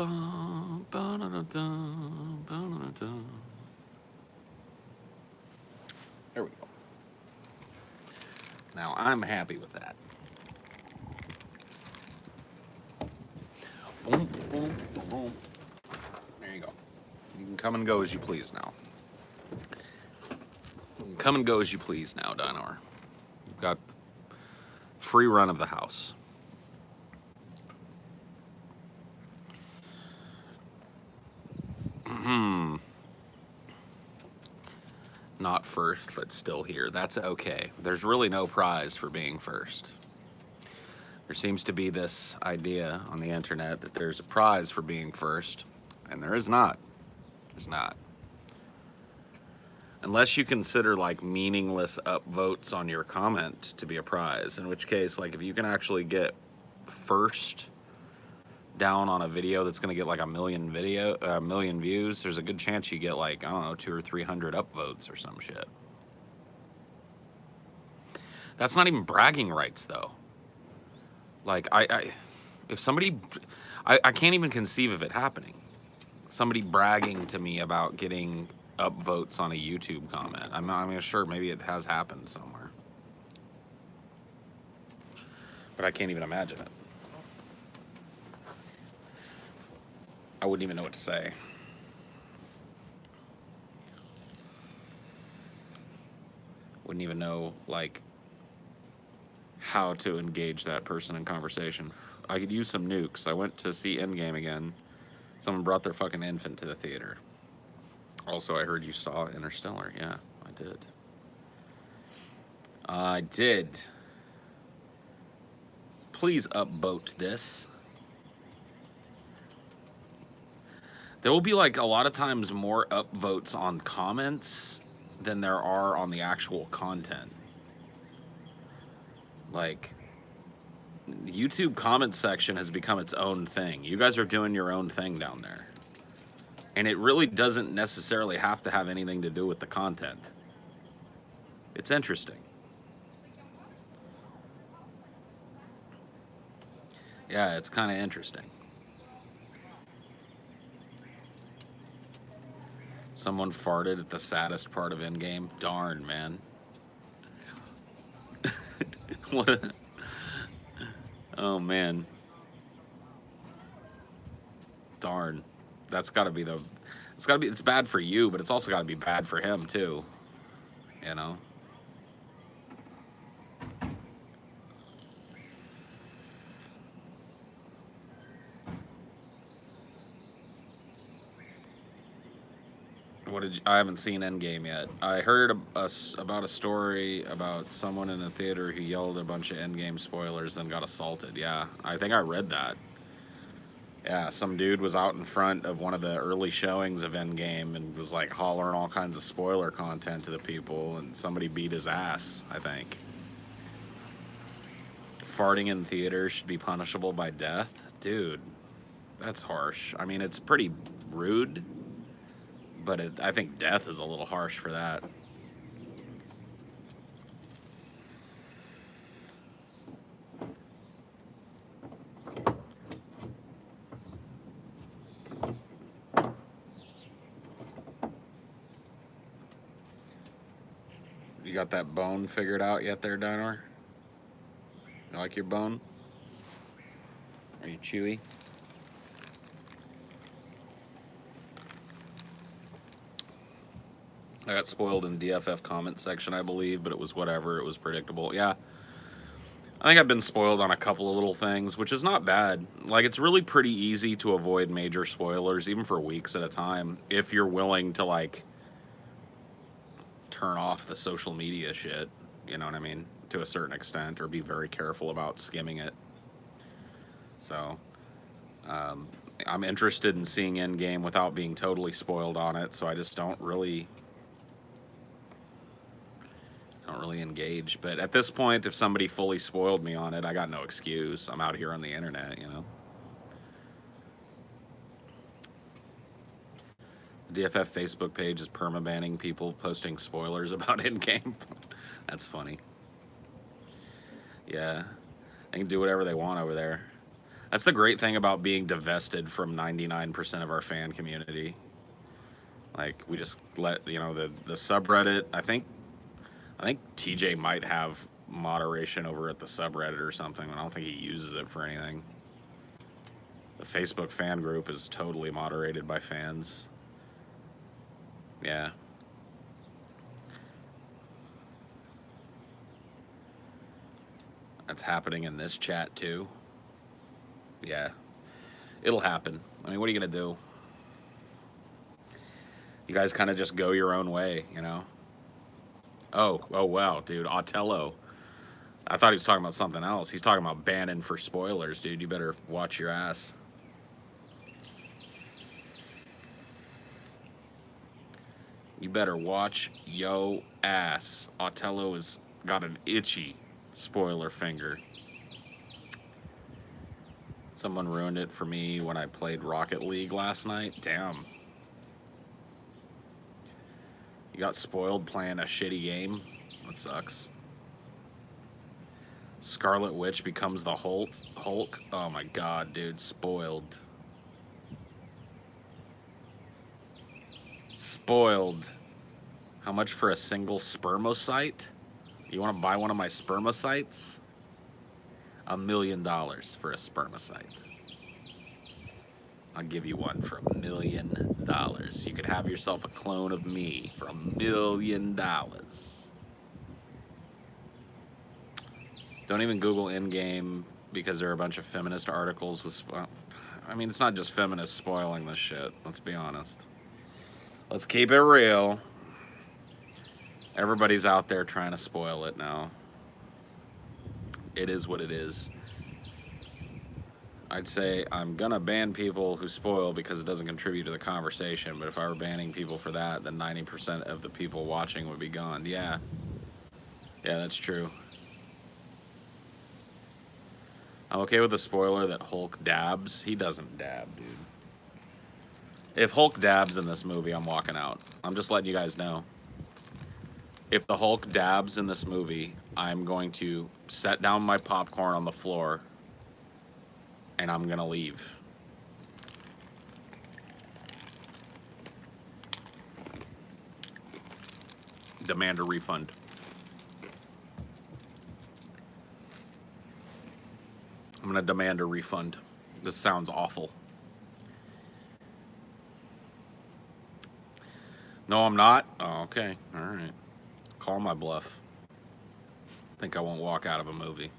There we go. Now I'm happy with that. Boom, boom, boom. There you go. You can come and go as you please now. You can come and go as you please now, Dynor. You've got free run of the house. Not first, but still here. That's okay. There's really no prize for being first. There seems to be this idea on the internet that there's a prize for being first, and there is not. There's not. Unless you consider like meaningless upvotes on your comment to be a prize, in which case, like if you can actually get first down on a video that's going to get like a million views, there's a good chance you get like, I don't know, 200 or 300 upvotes or some shit. That's not even bragging rights though. Like if somebody, I can't even conceive of it happening. Somebody bragging to me about getting upvotes on a YouTube comment. I'm sure maybe it has happened somewhere, but I can't even imagine it. I wouldn't even know what to say. Wouldn't even know, like, how to engage that person in conversation. I could use some nukes. I went to see Endgame again. Someone brought their fucking infant to the theater. Also, I heard you saw Interstellar. Yeah, I did. I did. Please upvote this. There will be like a lot of times more upvotes on comments than there are on the actual content. Like, YouTube comment section has become its own thing. You guys are doing your own thing down there. And it really doesn't necessarily have to have anything to do with the content. It's interesting. Yeah, it's kind of interesting. Someone farted at the saddest part of Endgame. Darn, man. What a... Oh, man. Darn. That's got to be the... It's got to be... It's bad for you, but it's also got to be bad for him, too. You know? I haven't seen Endgame yet. I heard about a story about someone in the theater who yelled a bunch of Endgame spoilers and got assaulted. Yeah, I think I read that. Yeah, some dude was out in front of one of the early showings of Endgame and was like hollering all kinds of spoiler content to the people, and somebody beat his ass, I think. Farting in theaters should be punishable by death? Dude, that's harsh. I mean, it's pretty rude. But I think death is a little harsh for that. You got that bone figured out yet there, Dynor? You like your bone? Are you chewy? I got spoiled in DFF comment section, I believe, but it was whatever. It was predictable. Yeah. I think I've been spoiled on a couple of little things, which is not bad. Like, it's really pretty easy to avoid major spoilers, even for weeks at a time, if you're willing to, like, turn off the social media shit, you know what I mean, to a certain extent, or be very careful about skimming it. So, I'm interested in seeing Endgame without being totally spoiled on it, so I just don't really engage. But at this point, if somebody fully spoiled me on it, I got no excuse. I'm out here on the internet, you know. The DFF Facebook page is permabanning people posting spoilers about Endgame. That's funny. Yeah, they can do whatever they want over there. That's the great thing about being divested from 99% of our fan community. Like we just let the subreddit. I think TJ might have moderation over at the subreddit or something. I don't think he uses it for anything. The Facebook fan group is totally moderated by fans. Yeah. That's happening in this chat too. Yeah. It'll happen. I mean, what are you going to do? You guys kind of just go your own way, you know? Oh, wow, dude. Otello. I thought he was talking about something else. He's talking about banning for spoilers, dude. You better watch your ass. You better watch yo ass. Otello has got an itchy spoiler finger. Someone ruined it for me when I played Rocket League last night. Damn. You got spoiled playing a shitty game? That sucks. Scarlet Witch becomes the Hulk? Oh my god, dude. Spoiled. Spoiled. How much for a single spermocyte? You want to buy one of my spermocytes? $1 million for a spermocyte. I'll give you one for $1 million. You could have yourself a clone of me for $1 million. Don't even Google Endgame because there are a bunch of feminist articles with. I mean, it's not just feminists spoiling this shit. Let's be honest. Let's keep it real. Everybody's out there trying to spoil it now. It is what it is. I'd say I'm gonna ban people who spoil because it doesn't contribute to the conversation, but if I were banning people for that, then 90% of the people watching would be gone. Yeah, that's true. I'm okay with the spoiler that Hulk dabs. He doesn't dab, dude. If Hulk dabs in this movie, I'm walking out. I'm just letting you guys know. If the Hulk dabs in this movie, I'm going to set down my popcorn on the floor and I'm gonna leave. Demand a refund. I'm gonna demand a refund. This sounds awful. No, I'm not? Oh, okay. All right. Call my bluff. Think I won't walk out of a movie.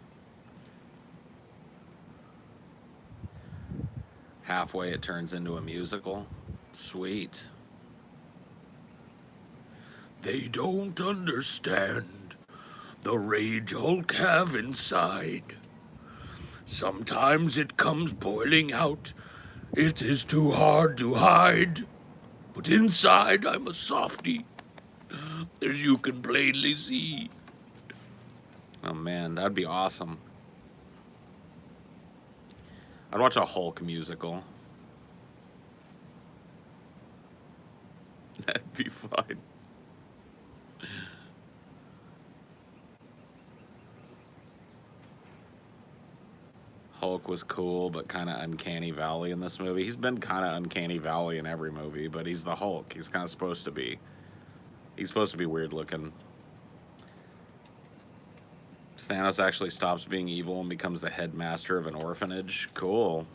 Halfway it turns into a musical. Sweet. They don't understand the rage Hulk have inside. Sometimes it comes boiling out. It is too hard to hide. But inside I'm a softie, as you can plainly see. Oh man, that'd be awesome. I'd watch a Hulk musical. That'd be fun. Hulk was cool, but kind of uncanny valley in this movie. He's been kind of uncanny valley in every movie, but he's the Hulk. He's kind of supposed to be. He's supposed to be weird looking. Thanos actually stops being evil and becomes the headmaster of an orphanage. Cool.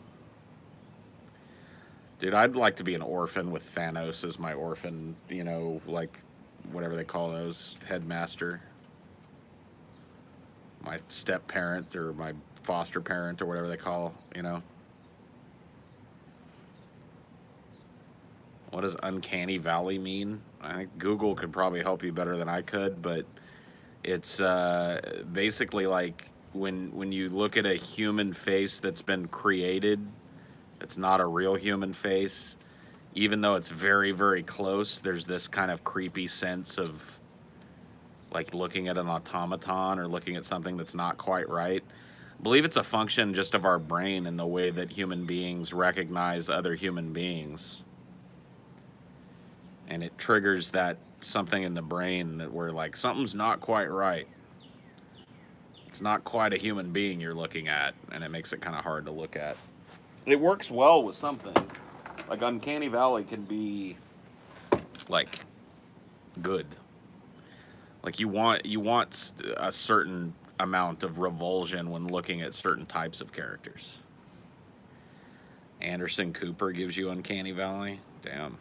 Dude, I'd like to be an orphan with Thanos as my orphan, you know, like whatever they call those, headmaster. My step parent or my foster parent or whatever they call, you know. What does uncanny valley mean? I think Google could probably help you better than I could, but it's basically like when you look at a human face that's been created, it's not a real human face, even though it's very, very close, there's this kind of creepy sense of like looking at an automaton or looking at something that's not quite right. I believe it's a function just of our brain and the way that human beings recognize other human beings. And it triggers that something in the brain that we're like, something's not quite right. It's not quite a human being you're looking at, and it makes it kind of hard to look at. It works well with some things. Like Uncanny Valley can be like good. Like you want a certain amount of revulsion when looking at certain types of characters. Anderson Cooper gives you Uncanny Valley. Damn.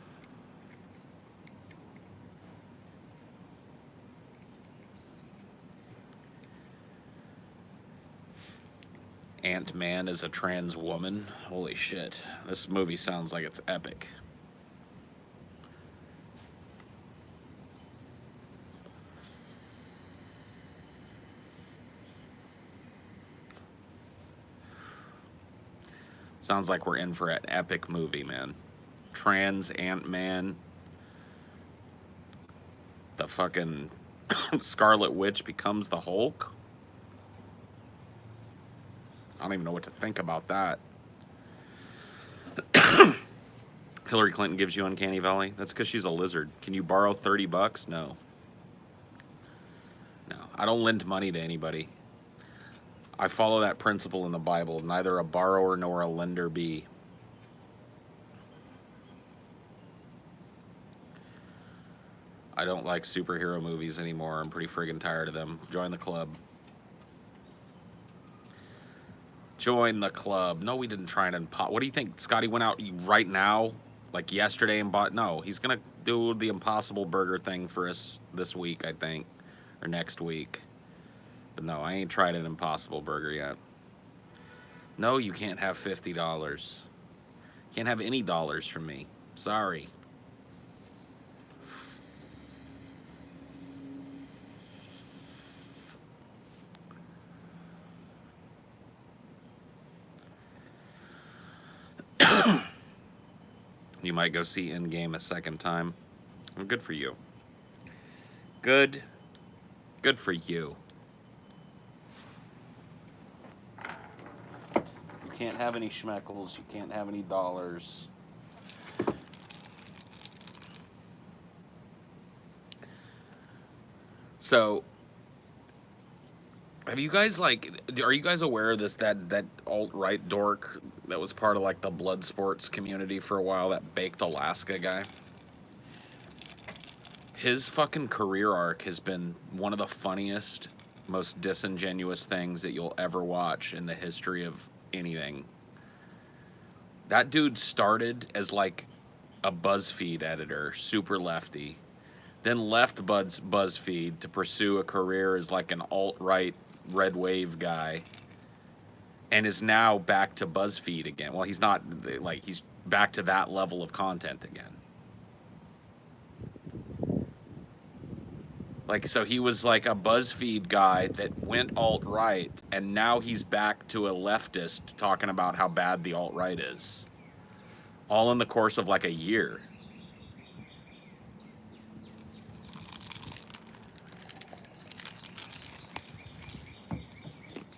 Ant-Man is a trans woman. Holy shit. This movie sounds like it's epic. Sounds like we're in for an epic movie, man. Trans Ant-Man. The fucking Scarlet Witch becomes the Hulk. I don't even know what to think about that. Hillary Clinton gives you Uncanny Valley. That's because she's a lizard. Can you borrow $30? No. No. I don't lend money to anybody. I follow that principle in the Bible. Neither a borrower nor a lender be. I don't like superhero movies anymore. I'm pretty friggin' tired of them. Join the club. Join the club. No, we didn't try and what do you think? Scotty went out right now, like yesterday, and bought. No, he's gonna do the Impossible Burger thing for us this week, I think, or next week. But no, I ain't tried an Impossible Burger yet. No, you can't have $50. Can't have any dollars from me. Sorry. You might go see Endgame a second time. Well, good for you. Good for you. You can't have any schmeckles. You can't have any dollars. So, have you guys are you guys aware of this, that alt-right dork that was part of like the blood sports community for a while, that Baked Alaska guy? His fucking career arc has been one of the funniest, most disingenuous things that you'll ever watch in the history of anything. That dude started as like a BuzzFeed editor, super lefty, then left BuzzFeed to pursue a career as like an alt-right red wave guy, and is now back to BuzzFeed again. Well, he's not, like, he's back to that level of content again. Like, so he was like a BuzzFeed guy that went alt-right, and now he's back to a leftist talking about how bad the alt-right is. All in the course of like a year.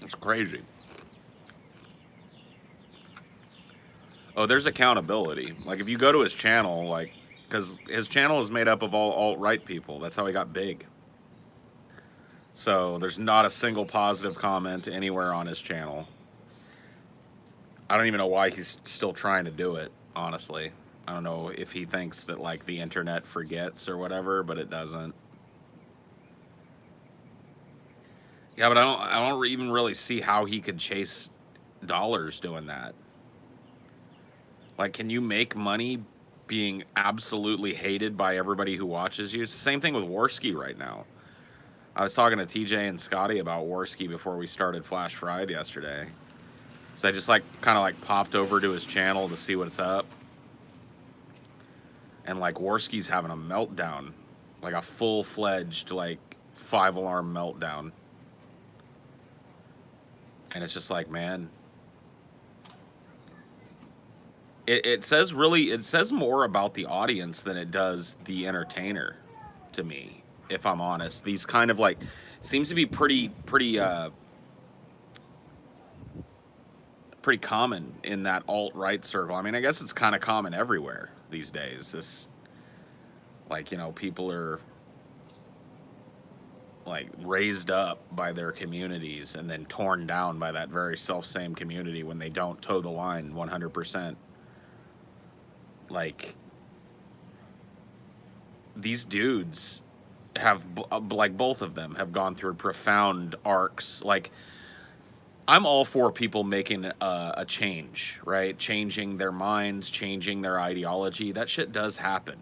It's crazy. Oh, there's accountability. Like, if you go to his channel, like, because his channel is made up of all alt-right people. That's how he got big. So there's not a single positive comment anywhere on his channel. I don't even know why he's still trying to do it, honestly. I don't know if he thinks that, like, the internet forgets or whatever, but it doesn't. Yeah, but I don't even really see how he could chase dollars doing that. Like, can you make money being absolutely hated by everybody who watches you? It's the same thing with Warski right now. I was talking to TJ and Scotty about Warski before we started Flash Fried yesterday. So I just, like, kind of, like, popped over to his channel to see what's up. And, like, Warski's having a meltdown. Like, a full-fledged, like, 5-alarm meltdown. And it's just like, man... It says more about the audience than it does the entertainer, to me, if I'm honest. These kind of, like, seems to be pretty common in that alt-right circle. I mean, I guess it's kind of common everywhere these days. This, like, you know, people are like raised up by their communities and then torn down by that very self same community when they don't toe the line 100%. Like, these dudes have, like, both of them have gone through profound arcs. Like, I'm all for people making a change, right? Changing their minds, changing their ideology. That shit does happen.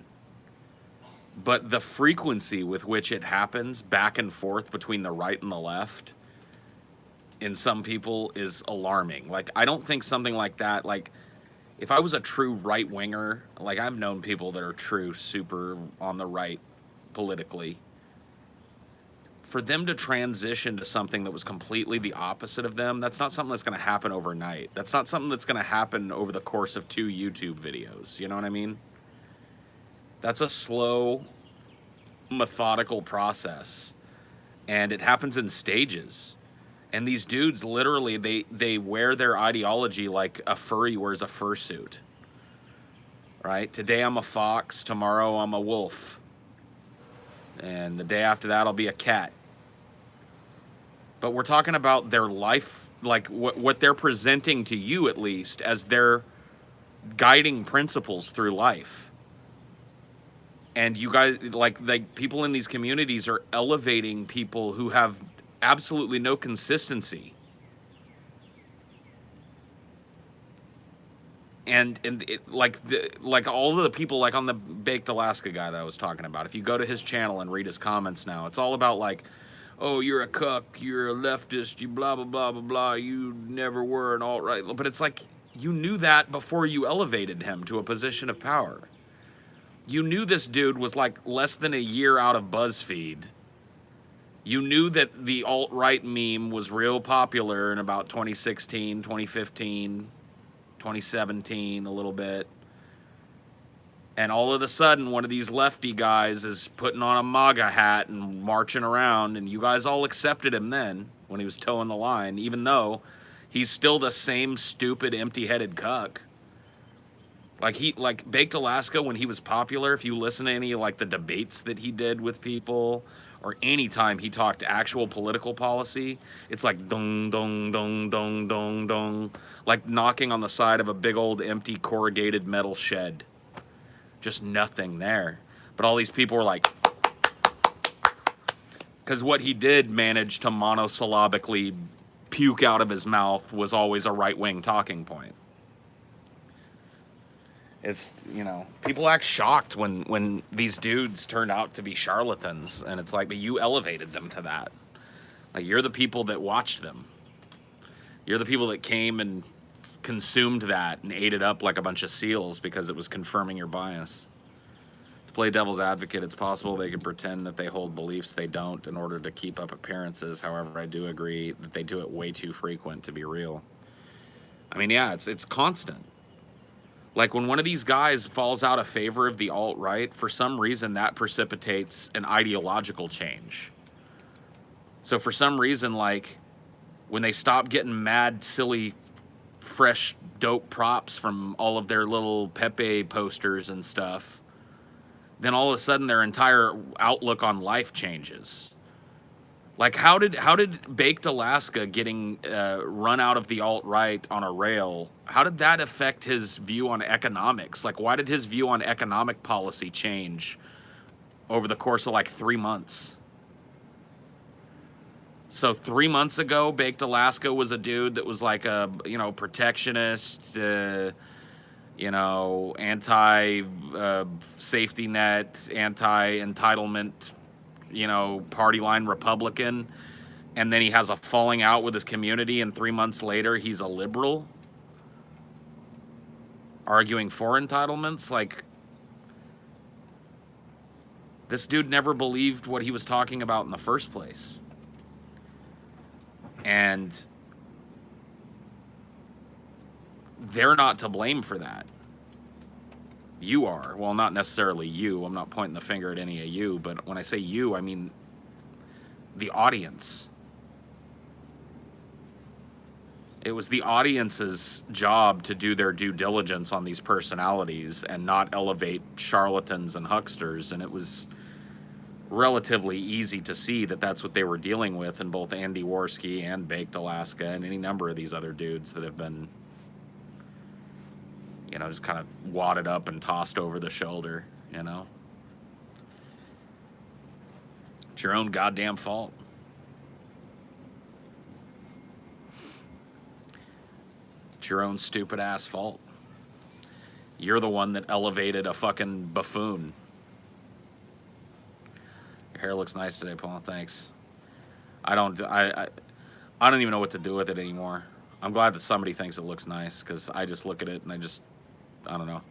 But the frequency with which it happens back and forth between the right and the left in some people is alarming. Like, I don't think something like that, like, if I was a true right winger, like, I've known people that are true super on the right politically. For them to transition to something that was completely the opposite of them, that's not something that's going to happen overnight. That's not something that's going to happen over the course of 2 YouTube videos. You know what I mean? That's a slow, methodical process. And it happens in stages. And these dudes, literally, they wear their ideology like a furry wears a fursuit. Right? Today I'm a fox, tomorrow I'm a wolf. And the day after that I'll be a cat. But we're talking about their life, like what they're presenting to you, at least, as their guiding principles through life. And you guys, like people in these communities are elevating people who have absolutely no consistency. And like all of the people, like on the Baked Alaska guy that I was talking about, if you go to his channel and read his comments now, it's all about like, oh, you're a cuck, you're a leftist, you blah, blah, blah, blah, blah, you never were an alt-right. But it's like, you knew that before you elevated him to a position of power. You knew this dude was like less than a year out of BuzzFeed. You knew that the alt-right meme was real popular in about 2016, 2015, 2017, a little bit. And all of a sudden, one of these lefty guys is putting on a MAGA hat and marching around, and you guys all accepted him then when he was towing the line, even though he's still the same stupid, empty-headed cuck. Like Baked Alaska, when he was popular, if you listen to any like the debates that he did with people, or any time he talked actual political policy, it's like dong, dong, dong, dong, dong, dong, like knocking on the side of a big old empty corrugated metal shed. Just nothing there. But all these people were like, because what he did manage to monosyllabically puke out of his mouth was always a right-wing talking point. It's, you know, people act shocked when these dudes turned out to be charlatans, and it's like, but you elevated them to that. Like, you're the people that watched them. You're the people that came and consumed that and ate it up like a bunch of seals because it was confirming your bias. To play devil's advocate, it's possible they could pretend that they hold beliefs they don't in order to keep up appearances. However, I do agree that they do it way too frequent to be real. I mean, yeah, it's constant. Like, when one of these guys falls out of favor of the alt-right, for some reason that precipitates an ideological change. So for some reason, like, when they stop getting mad, silly, fresh, dope props from all of their little Pepe posters and stuff, then all of a sudden their entire outlook on life changes. Like, how did Baked Alaska getting run out of the alt-right on a rail, how did that affect his view on economics? Like, why did his view on economic policy change over the course of like 3 months? So 3 months ago, Baked Alaska was a dude that was like a, you know, protectionist, you know, anti-safety net, anti-entitlement, you know, party line Republican. And then he has a falling out with his community, and 3 months later, he's a liberal arguing for entitlements. Like, this dude never believed what he was talking about in the first place. And they're not to blame for that. You are. Well, not necessarily you. I'm not pointing the finger at any of you, but when I say you, I mean the audience. It was the audience's job to do their due diligence on these personalities and not elevate charlatans and hucksters, and it was relatively easy to see that that's what they were dealing with in both Andy Worski and Baked Alaska and any number of these other dudes that have been, just kind of wadded up and tossed over the shoulder, It's your own goddamn fault. It's your own stupid ass fault. You're the one that elevated a fucking buffoon. Your hair looks nice today, Paul. Thanks. I don't even know what to do with it anymore. I'm glad that somebody thinks it looks nice, because I just look at it and I don't know.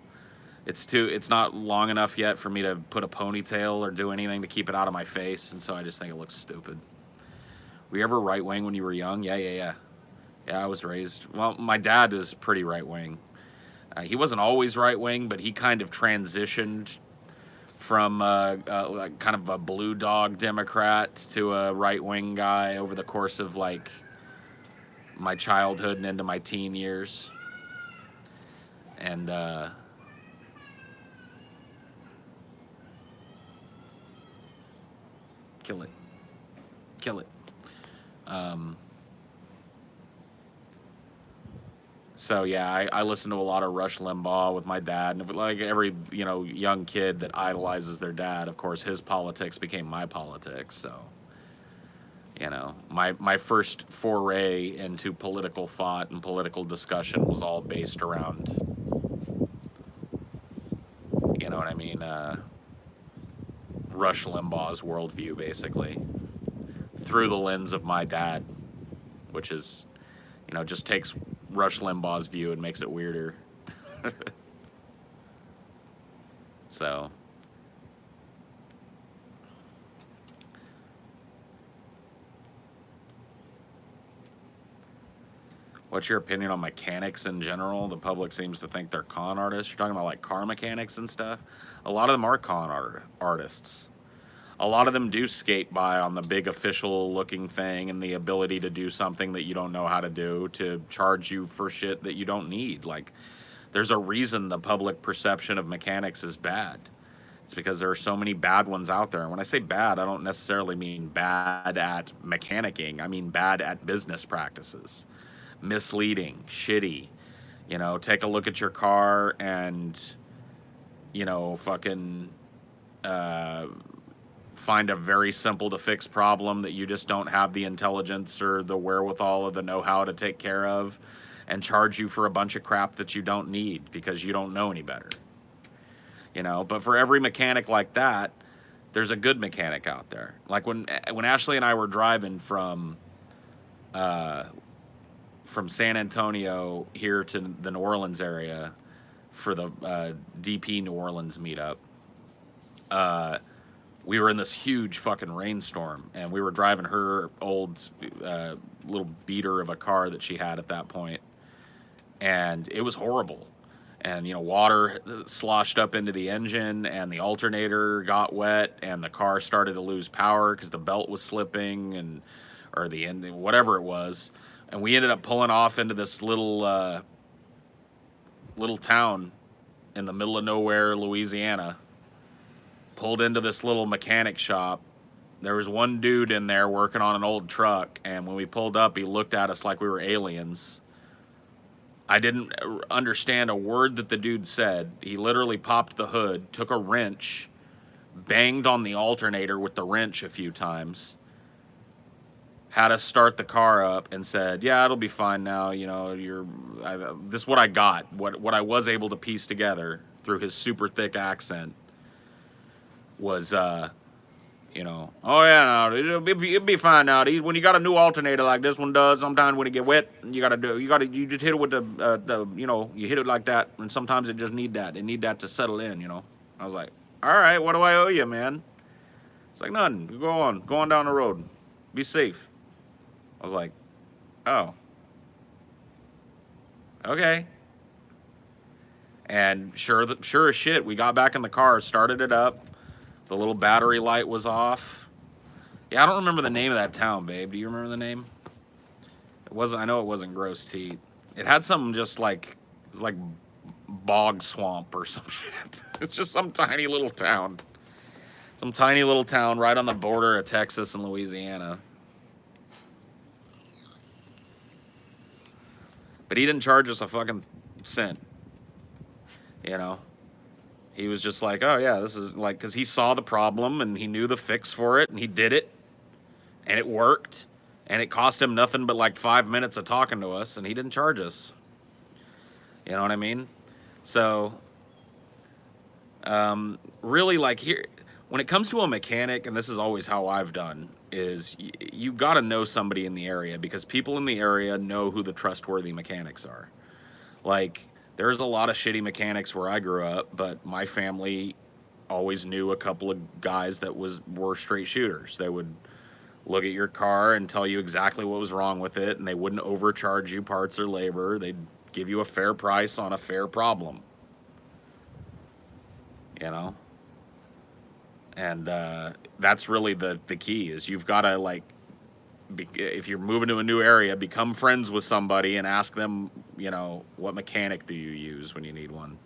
It's not long enough yet for me to put a ponytail or do anything to keep it out of my face, and so I just think it looks stupid. Were you ever right wing when you were young? Yeah. Yeah, I was raised. Well, my dad is pretty right wing. He wasn't always right wing, but he kind of transitioned from like kind of a blue dog Democrat to a right wing guy over the course of like my childhood and into my teen years. And kill it. So yeah, I listen to a lot of Rush Limbaugh with my dad, and like every young kid that idolizes their dad, of course his politics became my politics. So my first foray into political thought and political discussion was all based around, what I mean, Rush Limbaugh's worldview, basically, through the lens of my dad, which is, just takes Rush Limbaugh's view and makes it weirder. So, what's your opinion on mechanics in general? The public seems to think they're con artists. You're talking about like car mechanics and stuff. A lot of them are con artists. A lot of them do skate by on the big official looking thing and the ability to do something that you don't know how to do to charge you for shit that you don't need. Like, there's a reason the public perception of mechanics is bad. It's because there are so many bad ones out there. And when I say bad, I don't necessarily mean bad at mechanicking. I mean bad at business practices. Misleading, shitty. Take a look at your car and, fucking find a very simple to fix problem that you just don't have the intelligence or the wherewithal or the know-how to take care of, and charge you for a bunch of crap that you don't need because you don't know any better. But for every mechanic like that, there's a good mechanic out there. Like when Ashley and I were driving from San Antonio here to the New Orleans area for the DP New Orleans meetup, we were in this huge fucking rainstorm, and we were driving her old little beater of a car that she had at that point, and it was horrible. And, water sloshed up into the engine, and the alternator got wet, and the car started to lose power because the belt was slipping, or the end, whatever it was. And we ended up pulling off into this little town in the middle of nowhere, Louisiana. Pulled into this little mechanic shop. There was one dude in there working on an old truck, and when we pulled up, he looked at us like we were aliens. I didn't understand a word that the dude said. He literally popped the hood, took a wrench, banged on the alternator with the wrench a few times, had us start the car up, and said, "Yeah, it'll be fine now. This is what I got. What I was able to piece together through his super thick accent was, oh yeah, no, it'll be fine now. When you got a new alternator like this one does, sometimes when it get wet, you just hit it with you hit it like that, and sometimes it just need that. It need that to settle in, I was like, all right, what do I owe you, man? It's like, nothing. You go on down the road. Be safe. I was like, oh, okay. And sure as shit, we got back in the car, started it up. The little battery light was off. Yeah, I don't remember the name of that town, babe. Do you remember the name? I know it wasn't Gross Teat. It had something just like bog swamp or some shit. It's just some tiny little town. Some tiny little town right on the border of Texas and Louisiana. But he didn't charge us a fucking cent, you know? He was just like, oh, yeah, this is like, because he saw the problem and he knew the fix for it and he did it and it worked and it cost him nothing but like 5 minutes of talking to us and he didn't charge us. You know what I mean? So, really, like, here, when it comes to a mechanic, and this is always how I've done, is you got to know somebody in the area because people in the area know who the trustworthy mechanics are. Like, there's a lot of shitty mechanics where I grew up, but my family always knew a couple of guys that were straight shooters. They would look at your car and tell you exactly what was wrong with it, and they wouldn't overcharge you parts or labor. They'd give you a fair price on a fair problem. You know? And that's really the key is you've got to, like, if you're moving to a new area, become friends with somebody and ask them, you know, what mechanic do you use when you need one.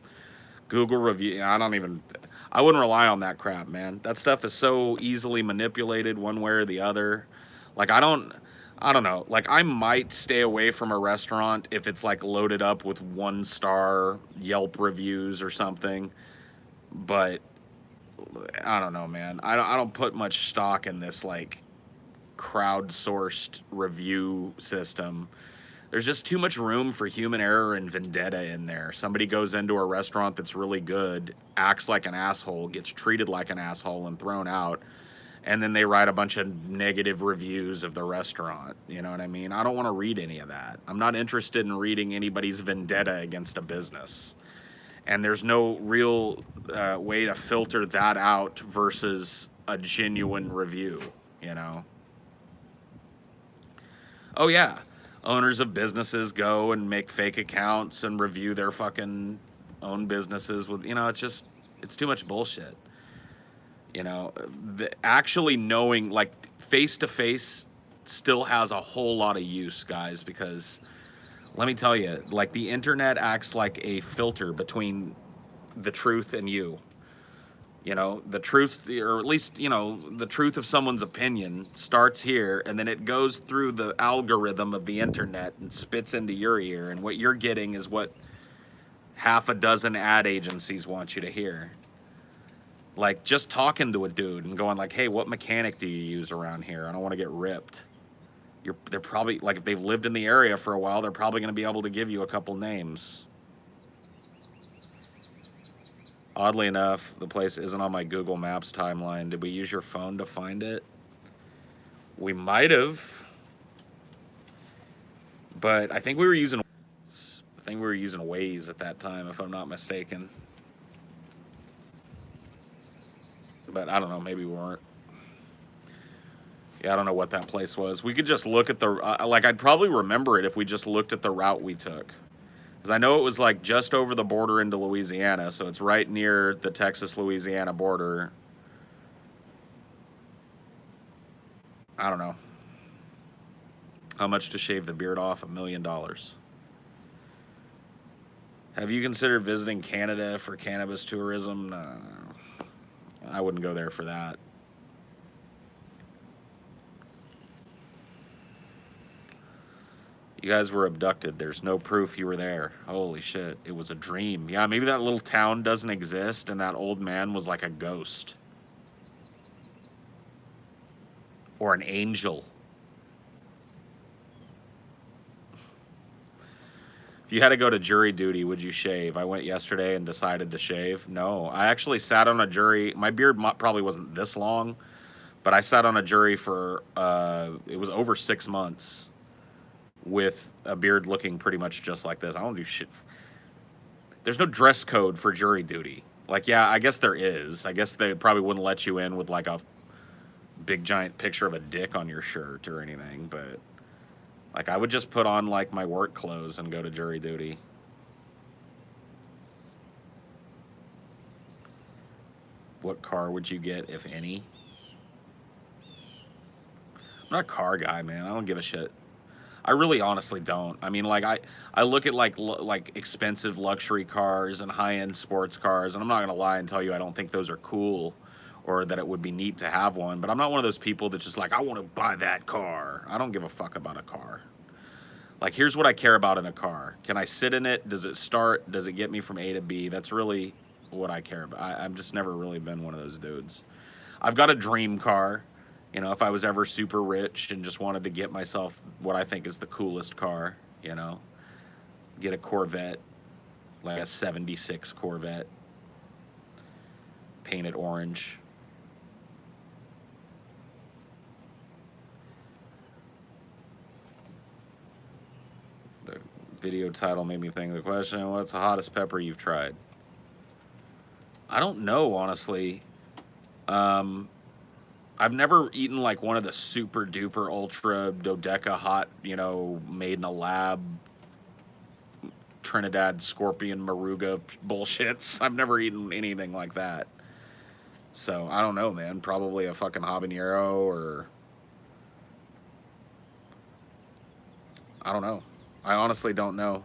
Google review. I wouldn't rely on that crap, man. That stuff is so easily manipulated one way or the other. Like, I don't know. Like, I might stay away from a restaurant if it's like loaded up with 1-star Yelp reviews or something. But I don't know, man. I don't put much stock in this like crowdsourced review system. There's just too much room for human error and vendetta in there. Somebody goes into a restaurant that's really good, acts like an asshole, gets treated like an asshole and thrown out, and then they write a bunch of negative reviews of the restaurant. You know what I mean? I don't want to read any of that. I'm not interested in reading anybody's vendetta against a business. And there's no real way to filter that out versus a genuine review, you know? Oh, yeah. Owners of businesses go and make fake accounts and review their fucking own businesses with, you know, it's too much bullshit. You know, actually knowing, like, face to face still has a whole lot of use, guys, because let me tell you, like, the internet acts like a filter between the truth and you. You know, the truth, or at least, you know, the truth of someone's opinion starts here, and then it goes through the algorithm of the internet and spits into your ear, and what you're getting is what half a dozen ad agencies want you to hear. Like, just talking to a dude and going like, hey, what mechanic do you use around here? I don't want to get ripped. They're probably, like, if they've lived in the area for a while, they're probably going to be able to give you a couple names. Oddly enough, the place isn't on my Google Maps timeline. Did we use your phone to find it? We might have. But I think we were using Waze at that time, if I'm not mistaken. But I don't know, maybe we weren't. Yeah, I don't know what that place was. We could just look at the, like, I'd probably remember it if we just looked at the route we took. Because I know it was, like, just over the border into Louisiana, so it's right near the Texas-Louisiana border. I don't know. How much to shave the beard off? $1 million. Have you considered visiting Canada for cannabis tourism? No. I wouldn't go there for that. You guys were abducted. There's no proof you were there. Holy shit. It was a dream. Yeah, maybe that little town doesn't exist and that old man was like a ghost. Or an angel. If you had to go to jury duty, would you shave? I went yesterday and decided to shave. No, I actually sat on a jury. My beard probably wasn't this long, but I sat on a jury for, it was over 6 months. With a beard looking pretty much just like this. I don't do shit. There's no dress code for jury duty. Like, yeah, I guess there is. I guess they probably wouldn't let you in with like a big giant picture of a dick on your shirt or anything, but like I would just put on like my work clothes and go to jury duty. What car would you get, if any? I'm not a car guy, man. I don't give a shit. I really honestly don't. I mean, like, I look at, like expensive luxury cars and high-end sports cars, and I'm not going to lie and tell you I don't think those are cool or that it would be neat to have one. But I'm not one of those people that's just like, I want to buy that car. I don't give a fuck about a car. Like, here's what I care about in a car. Can I sit in it? Does it start? Does it get me from A to B? That's really what I care about. I've just never really been one of those dudes. I've got a dream car. You know, if I was ever super rich and just wanted to get myself what I think is the coolest car, you know, get a Corvette, like a 76 Corvette, paint it orange. The video title made me think of the question, what's the hottest pepper you've tried? I don't know, honestly. I've never eaten like one of the super duper ultra dodeca hot, you know, made in a lab Trinidad scorpion maruga bullshits. I've never eaten anything like that. So I don't know, man. Probably a fucking habanero, or I don't know. I honestly don't know.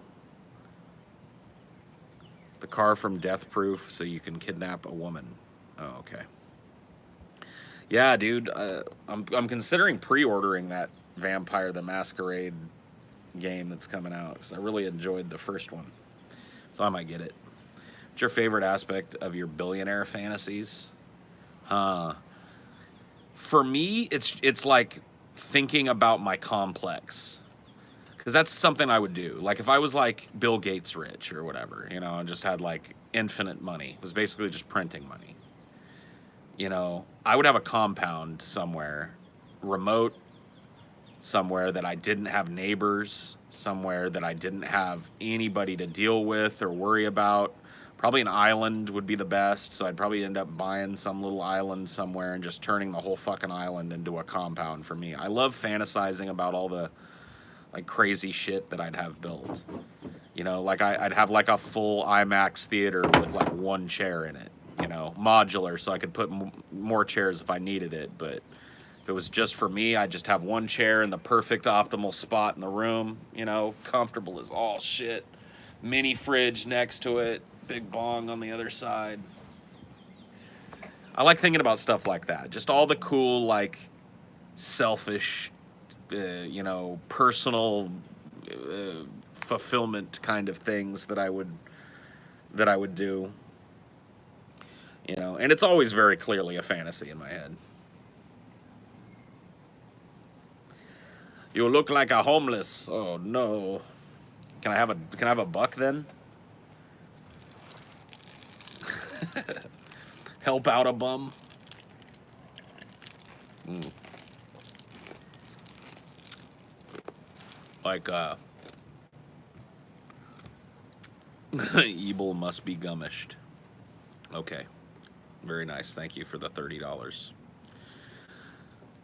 The car from Death Proof, so you can kidnap a woman. Oh, okay. Yeah, dude. I'm considering pre-ordering that Vampire the Masquerade game that's coming out, because I really enjoyed the first one. So I might get it. What's your favorite aspect of your billionaire fantasies? For me, it's like thinking about my complex. Because that's something I would do. Like, if I was like Bill Gates rich or whatever, you know, and just had like infinite money, it was basically just printing money. You know, I would have a compound somewhere, remote, somewhere that I didn't have neighbors, somewhere that I didn't have anybody to deal with or worry about. Probably an island would be the best, so I'd probably end up buying some little island somewhere and just turning the whole fucking island into a compound for me. I love fantasizing about all the like crazy shit that I'd have built. You know, like I'd have like a full IMAX theater with like one chair in it. You know, modular, so I could put more chairs if I needed it. But if it was just for me, I'd just have one chair in the perfect optimal spot in the room. You know, comfortable as all shit. Mini fridge next to it. Big bong on the other side. I like thinking about stuff like that. Just all the cool, like, selfish, you know, personal fulfillment kind of things that I would do. You know, and it's always very clearly a fantasy in my head. You look like a homeless. Oh no. Can I have a buck then? Help out a bum. Like evil must be gummished. Okay. Very nice. Thank you for the $30.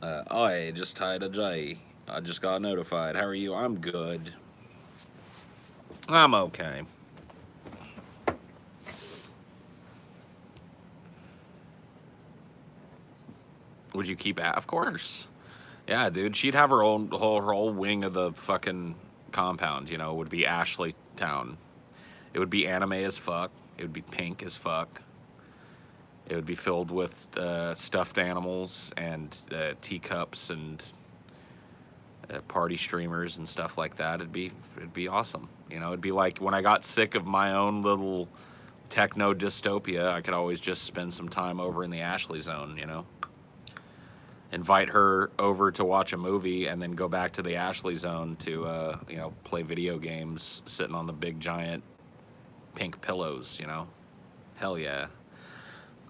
I just tied a J. I just got notified. How are you? I'm good. I'm okay. Would you keep Of course. Yeah, dude. She'd have her own whole wing of the fucking compound, you know, it would be Ashley Town. It would be anime as fuck. It would be pink as fuck. It would be filled with stuffed animals and teacups and party streamers and stuff like that. It'd be awesome. You know, it'd be like when I got sick of my own little techno dystopia, I could always just spend some time over in the Ashley zone, you know. Invite her over to watch a movie and then go back to the Ashley zone to, you know, play video games sitting on the big giant pink pillows, you know. Hell yeah.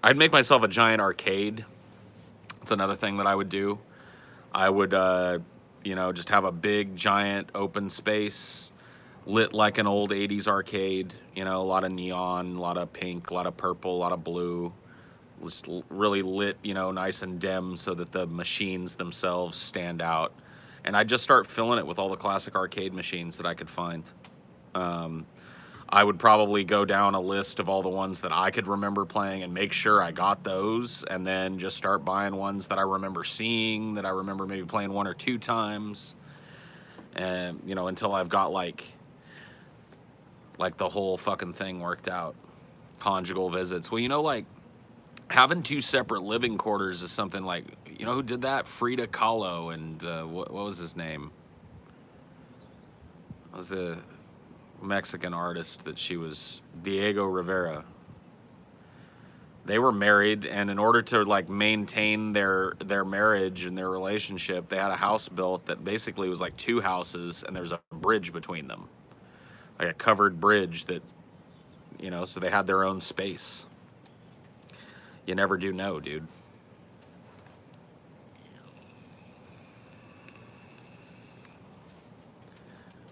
I'd make myself a giant arcade. That's another thing that I would do. I would, you know, just have a big, giant open space, lit like an old 80s arcade. You know, a lot of neon, a lot of pink, a lot of purple, a lot of blue. Just really lit, you know, nice and dim so that the machines themselves stand out. And I'd just start filling it with all the classic arcade machines that I could find. I would probably go down a list of all the ones that I could remember playing and make sure I got those, and then just start buying ones that I remember seeing, that I remember maybe playing 1 or 2 times, and, you know, until I've got like the whole fucking thing worked out. Conjugal visits. Well, you know, like, having two separate living quarters is something like, you know who did that? Frida Kahlo and what was his name? It was a Mexican artist that she was, Diego Rivera. They were married, and in order to like maintain their marriage and their relationship, they had a house built that basically was like two houses, and there's a bridge between them, like a covered bridge that, you know, so they had their own space. You never do know, dude.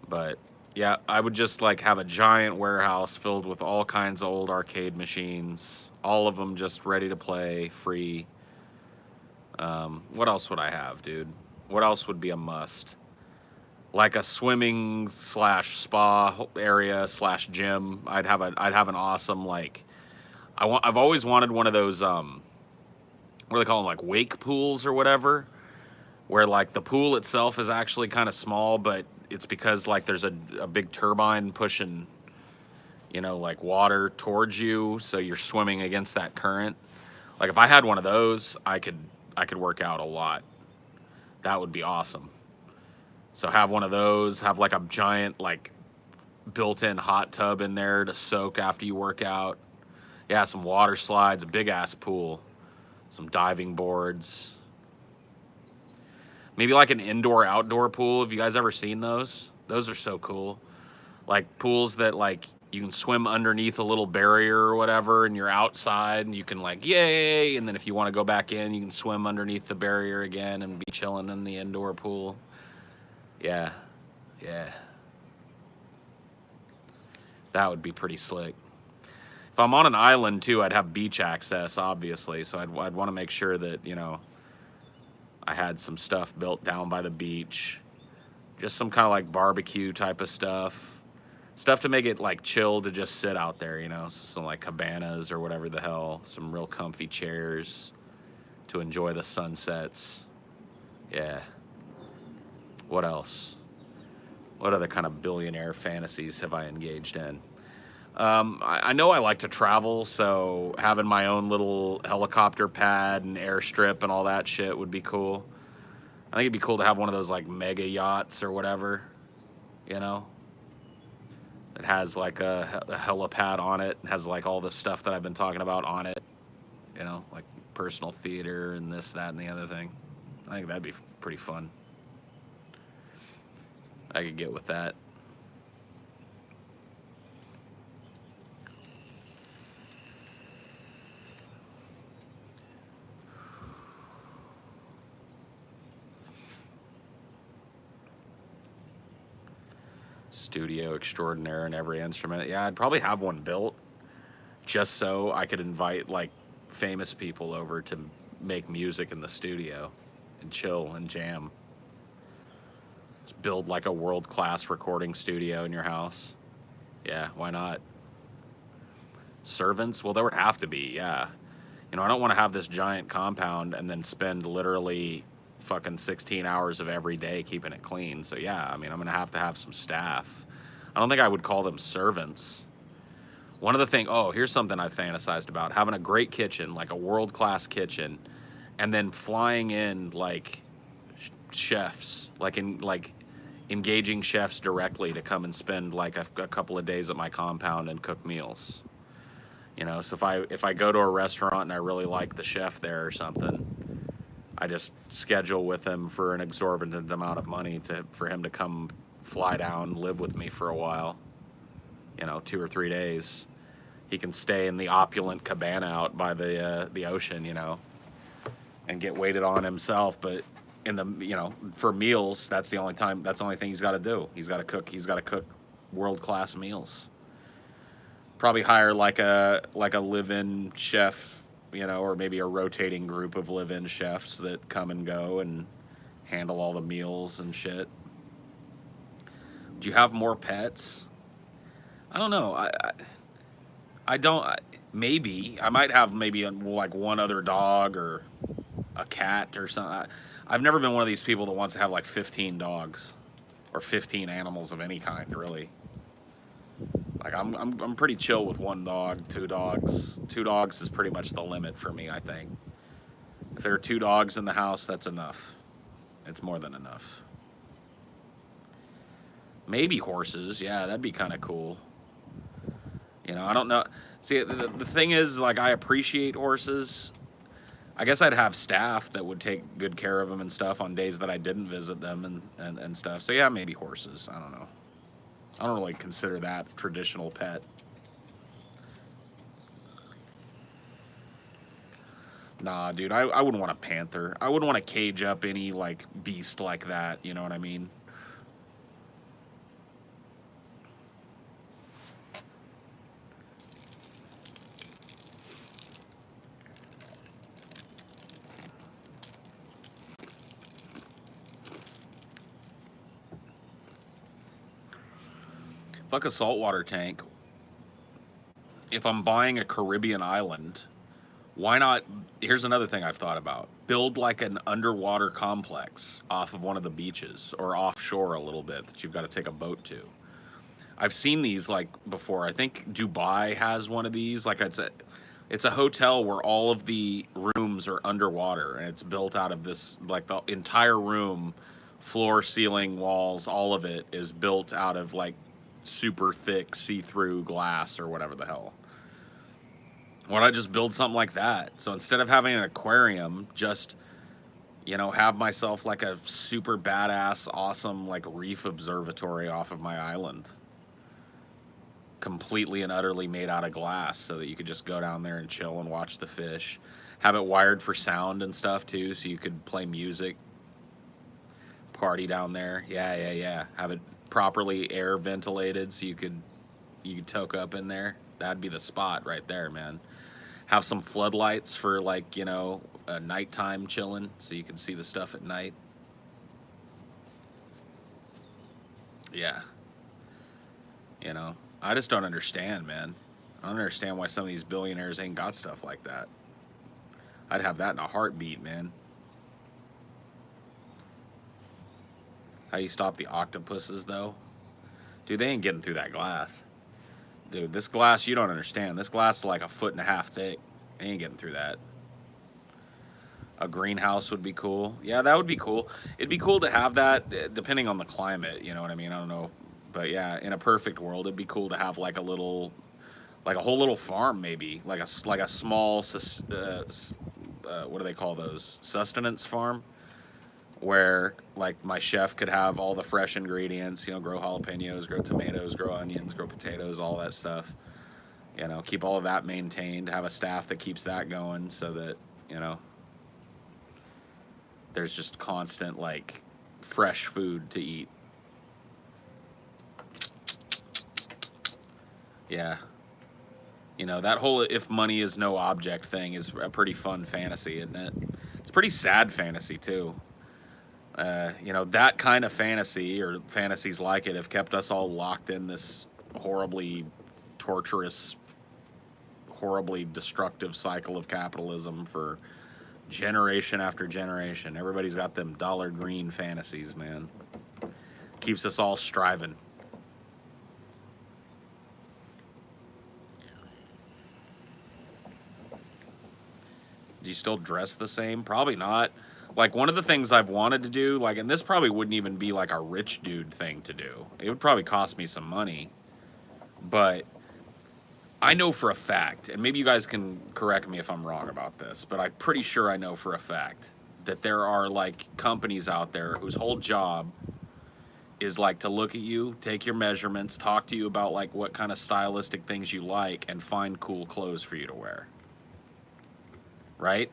But yeah, I would just like have a giant warehouse filled with all kinds of old arcade machines, all of them just ready to play, free. What else would I have, dude? What else would be a must? Like a swimming slash spa area slash gym. I'd have an awesome like. I've always wanted one of those what do they call them, like wake pools or whatever, where like the pool itself is actually kind of small, but it's because like there's a big turbine pushing, you know, like water towards you, so you're swimming against that current. Like if I had one of those, I could work out a lot. That would be awesome. So have one of those, have like a giant like built-in hot tub in there to soak after you work out. Yeah, some water slides, a big ass pool, some diving boards. Maybe like an indoor-outdoor pool. Have you guys ever seen those? Those are so cool. Like pools that like you can swim underneath a little barrier or whatever, and you're outside and you can like, yay! And then if you want to go back in, you can swim underneath the barrier again and be chilling in the indoor pool. Yeah, yeah. That would be pretty slick. If I'm on an island too, I'd have beach access, obviously. So I'd want to make sure that, you know, I had some stuff built down by the beach. Just some kind of like barbecue type of stuff. Stuff to make it like chill to just sit out there, you know. So some like cabanas or whatever the hell. Some real comfy chairs to enjoy the sunsets. Yeah. What else? What other kind of billionaire fantasies have I engaged in? I know I like to travel, so having my own little helicopter pad and airstrip and all that shit would be cool. I think it'd be cool to have one of those like mega yachts or whatever, you know? It has like a helipad on it, has like all the stuff that I've been talking about on it, you know, like personal theater and this, that, and the other thing. I think that'd be pretty fun. I could get with that. Studio extraordinaire in every instrument. Yeah, I'd probably have one built just so I could invite like famous people over to make music in the studio and chill and jam. Just build like a world-class recording studio in your house. Yeah, why not? Servants? Well, there would have to be, yeah. You know, I don't want to have this giant compound and then spend literally fucking 16 hours of every day keeping it clean. So yeah, I mean, I'm gonna have to have some staff. I don't think I would call them servants. One of the things, oh, here's something I fantasized about: having a great kitchen, like a world-class kitchen, and then flying in like chefs, like engaging chefs directly to come and spend like a couple of days at my compound and cook meals. You know, so if I go to a restaurant and I really like the chef there or something, I just schedule with him for an exorbitant amount of money for him to come fly down, live with me for a while. You know, 2 or 3 days. He can stay in the opulent cabana out by the ocean, you know, and get waited on himself. But in the, you know, for meals, that's the only thing he's got to do. He's got to cook world-class meals. Probably hire like a live-in chef, you know, or maybe a rotating group of live-in chefs that come and go and handle all the meals and shit. Do you have more pets? I don't know. I don't. Maybe I might have maybe like one other dog or a cat or something. I've never been one of these people that wants to have like 15 dogs or 15 animals of any kind, really. Like I'm pretty chill with one dog, two dogs. Two dogs is pretty much the limit for me, I think. If there are two dogs in the house, that's enough. It's more than enough. Maybe horses. Yeah, that'd be kind of cool. You know, I don't know. See, the thing is, like, I appreciate horses. I guess I'd have staff that would take good care of them and stuff on days that I didn't visit them and stuff. So, yeah, maybe horses. I don't know. I don't really consider that a traditional pet. Nah, dude, I wouldn't want a panther. I wouldn't want to cage up any, like, beast like that. You know what I mean? Fuck a saltwater tank. If I'm buying a Caribbean island, why not? Here's another thing I've thought about: build like an underwater complex off of one of the beaches or offshore a little bit that you've got to take a boat to. I've seen these like before. I think Dubai has one of these. Like it's a hotel where all of the rooms are underwater and it's built out of this, like the entire room, floor, ceiling, walls, all of it is built out of like super thick see-through glass or whatever the hell. Why not just build something like that? So instead of having an aquarium, just, you know, have myself like a super badass, awesome like reef observatory off of my island, completely and utterly made out of glass, so that you could just go down there and chill and watch the fish. Have it wired for sound and stuff too, so you could play music, party down there. Yeah, yeah, yeah. Have it properly air ventilated, so you could toke up in there. That'd be the spot right there, man. Have some floodlights for, like, you know, nighttime chilling, so you can see the stuff at night. Yeah, you know, I just don't understand, man. I don't understand why some of these billionaires ain't got stuff like that. I'd have that in a heartbeat, man. How you stop the octopuses, though? Dude, they ain't getting through that glass. Dude, this glass, you don't understand. This glass is like a foot and a half thick. They ain't getting through that. A greenhouse would be cool. Yeah, that would be cool. It'd be cool to have that, depending on the climate. You know what I mean? I don't know, but yeah, in a perfect world, it'd be cool to have like a little, like a whole little farm, maybe like a small, what do they call those? Sustenance farm, where like my chef could have all the fresh ingredients. You know, grow jalapenos, grow tomatoes, grow onions, grow potatoes, all that stuff. You know, keep all of that maintained. Have a staff that keeps that going, so that, you know, there's just constant like fresh food to eat. Yeah. You know, that whole if money is no object thing is a pretty fun fantasy, isn't it? It's a pretty sad fantasy too. You know, that kind of fantasy or fantasies like it have kept us all locked in this horribly torturous, horribly destructive cycle of capitalism for generation after generation. Everybody's got them dollar green fantasies, man. Keeps us all striving. Do you still dress the same? Probably not. Like, one of the things I've wanted to do, like, and this probably wouldn't even be like a rich dude thing to do. It would probably cost me some money. But I know for a fact, and maybe you guys can correct me if I'm wrong about this, but I'm pretty sure I know for a fact that there are like companies out there whose whole job is like to look at you, take your measurements, talk to you about like what kind of stylistic things you like, and find cool clothes for you to wear. Right?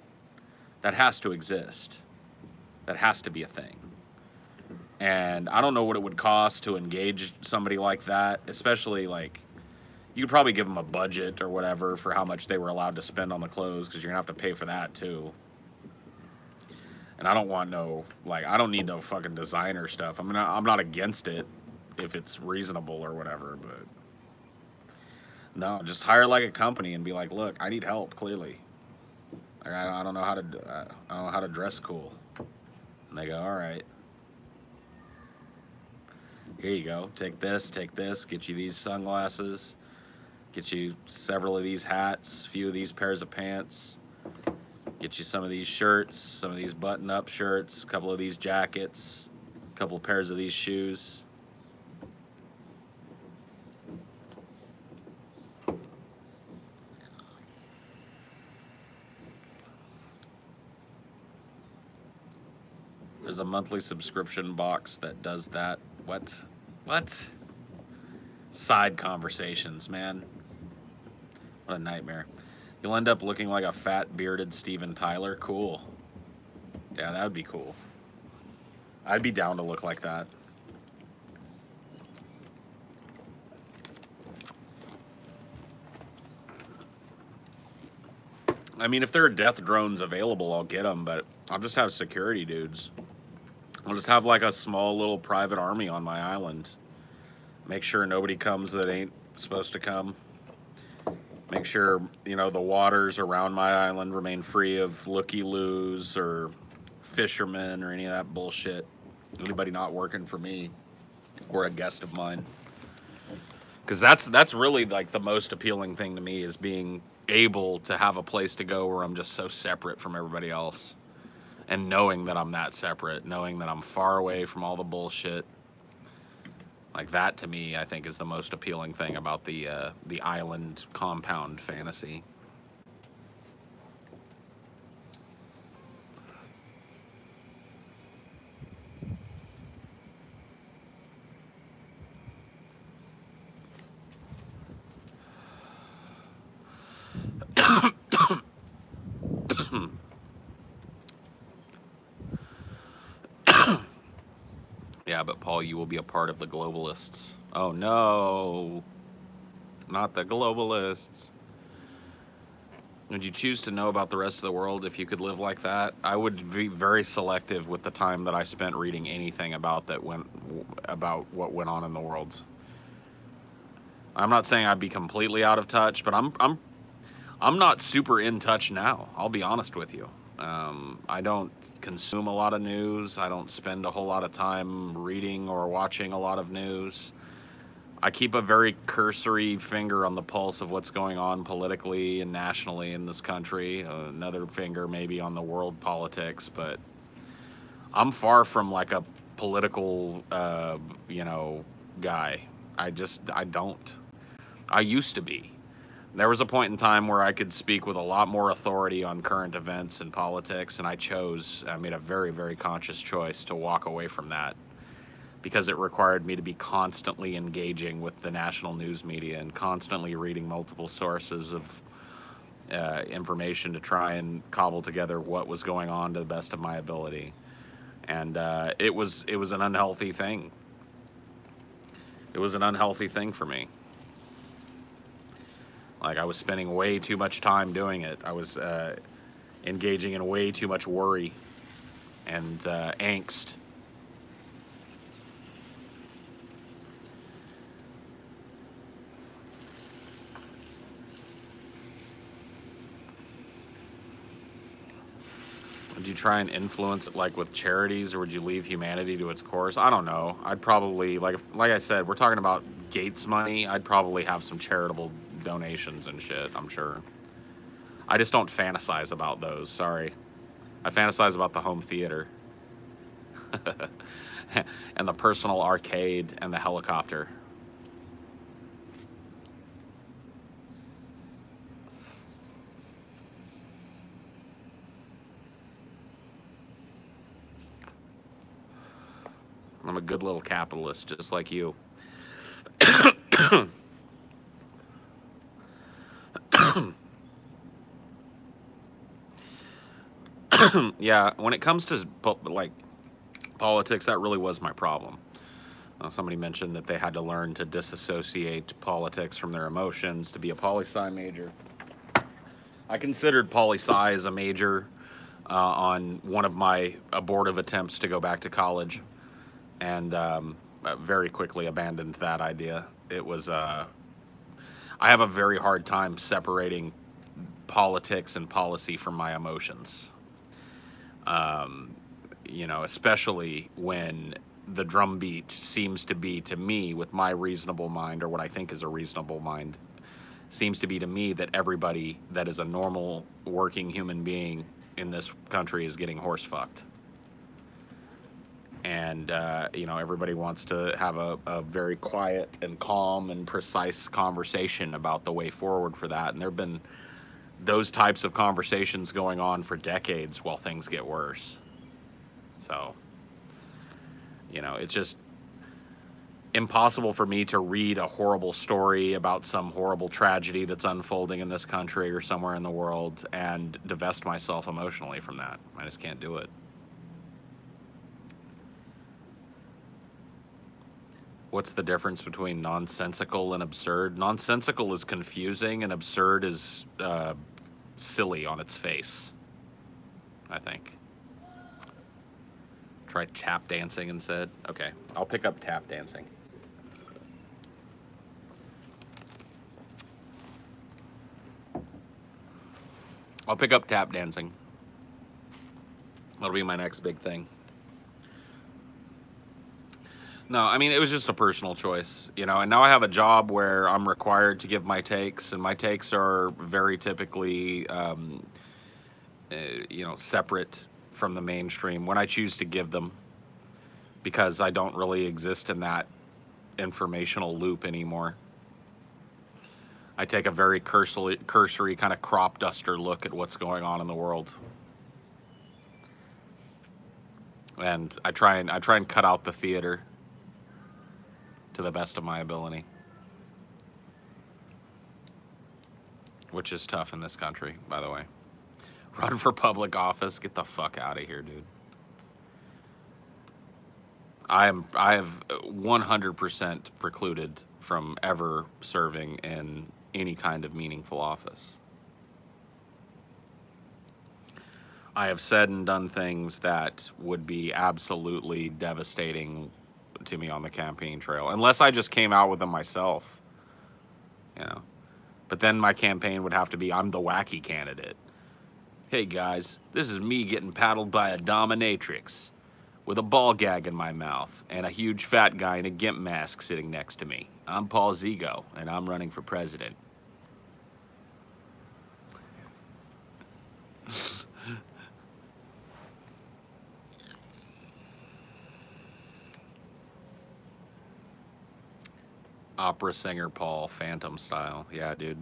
That has to exist. That has to be a thing. And I don't know what it would cost to engage somebody like that, especially like you could probably give them a budget or whatever for how much they were allowed to spend on the clothes, because you're gonna have to pay for that too. And I don't want no, like, I don't need no fucking designer stuff. I mean, I'm not against it if it's reasonable or whatever, but no, just hire like a company and be like, look, I need help. Clearly, like, I don't know how to, I don't know how to dress cool. And they go, all right. Here you go. Take this, get you these sunglasses, get you several of these hats, a few of these pairs of pants, get you some of these shirts, some of these button-up shirts, a couple of these jackets, a couple of pairs of these shoes. There's a monthly subscription box that does that. What? What? Side conversations, man. What a nightmare. You'll end up looking like a fat, bearded Steven Tyler. Cool. Yeah, that would be cool. I'd be down to look like that. I mean, if there are death drones available, I'll get them, but I'll just have security dudes. I'll just have like a small little private army on my island. Make sure nobody comes that ain't supposed to come. Make sure, you know, the waters around my island remain free of looky-loos or fishermen or any of that bullshit. Anybody not working for me or a guest of mine. Because that's really like the most appealing thing to me, is being able to have a place to go where I'm just so separate from everybody else. And knowing that I'm that separate, knowing that I'm far away from all the bullshit. Like that, to me, I think, is the most appealing thing about the island compound fantasy. Yeah, but Paul, you will be a part of the globalists. Oh no, not the globalists. Would you choose to know about the rest of the world if you could live like that? I would be very selective with the time that I spent reading anything about what went on in the world. I'm not saying I'd be completely out of touch, but I'm not super in touch now. I'll be honest with you. I don't consume a lot of news. I don't spend a whole lot of time reading or watching a lot of news. I keep a very cursory finger on the pulse of what's going on politically and nationally in this country. Another finger maybe on the world politics, but I'm far from like a political, guy. I don't. I used to be. There was a point in time where I could speak with a lot more authority on current events and politics, and I made a very, very conscious choice to walk away from that because it required me to be constantly engaging with the national news media and constantly reading multiple sources of information to try and cobble together what was going on to the best of my ability. And it was an unhealthy thing. It was an unhealthy thing for me. Like, I was spending way too much time doing it. I was engaging in way too much worry and angst. Would you try and influence it, like with charities, or would you leave humanity to its course? I don't know. I'd probably, like I said, we're talking about Gates money. I'd probably have some charitable donations and shit, I'm sure. I just don't fantasize about those, sorry. I fantasize about the home theater. And the personal arcade and the helicopter. I'm a good little capitalist, just like you. Yeah, when it comes to like politics, that really was my problem. Somebody mentioned that they had to learn to disassociate politics from their emotions to be a poli-sci major. I considered poli-sci as a major on one of my abortive attempts to go back to college, and very quickly abandoned that idea. It was I have a very hard time separating politics and policy from my emotions. Especially when the drumbeat seems to be to me, with my reasonable mind, or what I think is a reasonable mind, seems to be to me that everybody that is a normal working human being in this country is getting horse fucked. And, everybody wants to have a very quiet and calm and precise conversation about the way forward for that. And there have been those types of conversations going on for decades while things get worse. So, it's just impossible for me to read a horrible story about some horrible tragedy that's unfolding in this country or somewhere in the world and divest myself emotionally from that. I just can't do it. What's the difference between nonsensical and absurd? Nonsensical is confusing, and absurd is silly on its face, I think. Try tap dancing instead? Okay, I'll pick up tap dancing. I'll pick up tap dancing. That'll be my next big thing. No, I mean, it was just a personal choice, and now I have a job where I'm required to give my takes, and my takes are very typically, separate from the mainstream when I choose to give them, because I don't really exist in that informational loop anymore. I take a very cursory kind of crop duster look at what's going on in the world. And I try and cut out the theater to the best of my ability, which is tough in this country, by the way. Run for public office, get the fuck out of here, dude. I have 100% precluded from ever serving in any kind of meaningful office. I have said and done things that would be absolutely devastating to me on the campaign trail, unless I just came out with them myself, But then my campaign would have to be, I'm the wacky candidate. Hey guys, this is me getting paddled by a dominatrix with a ball gag in my mouth and a huge fat guy in a gimp mask sitting next to me. I'm Paul Zigo, and I'm running for president. Opera singer Paul, Phantom style. Yeah, dude.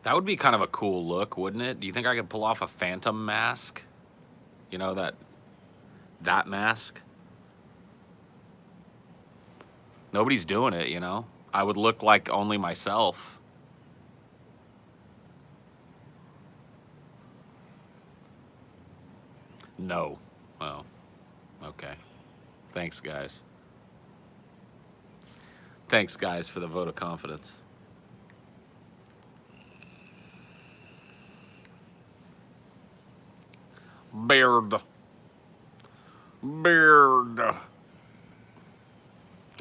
That would be kind of a cool look, wouldn't it? Do you think I could pull off a Phantom mask? That mask? Nobody's doing it, I would look like only myself. No. Oh, okay. Thanks, guys. Thanks, guys, for the vote of confidence. Beard.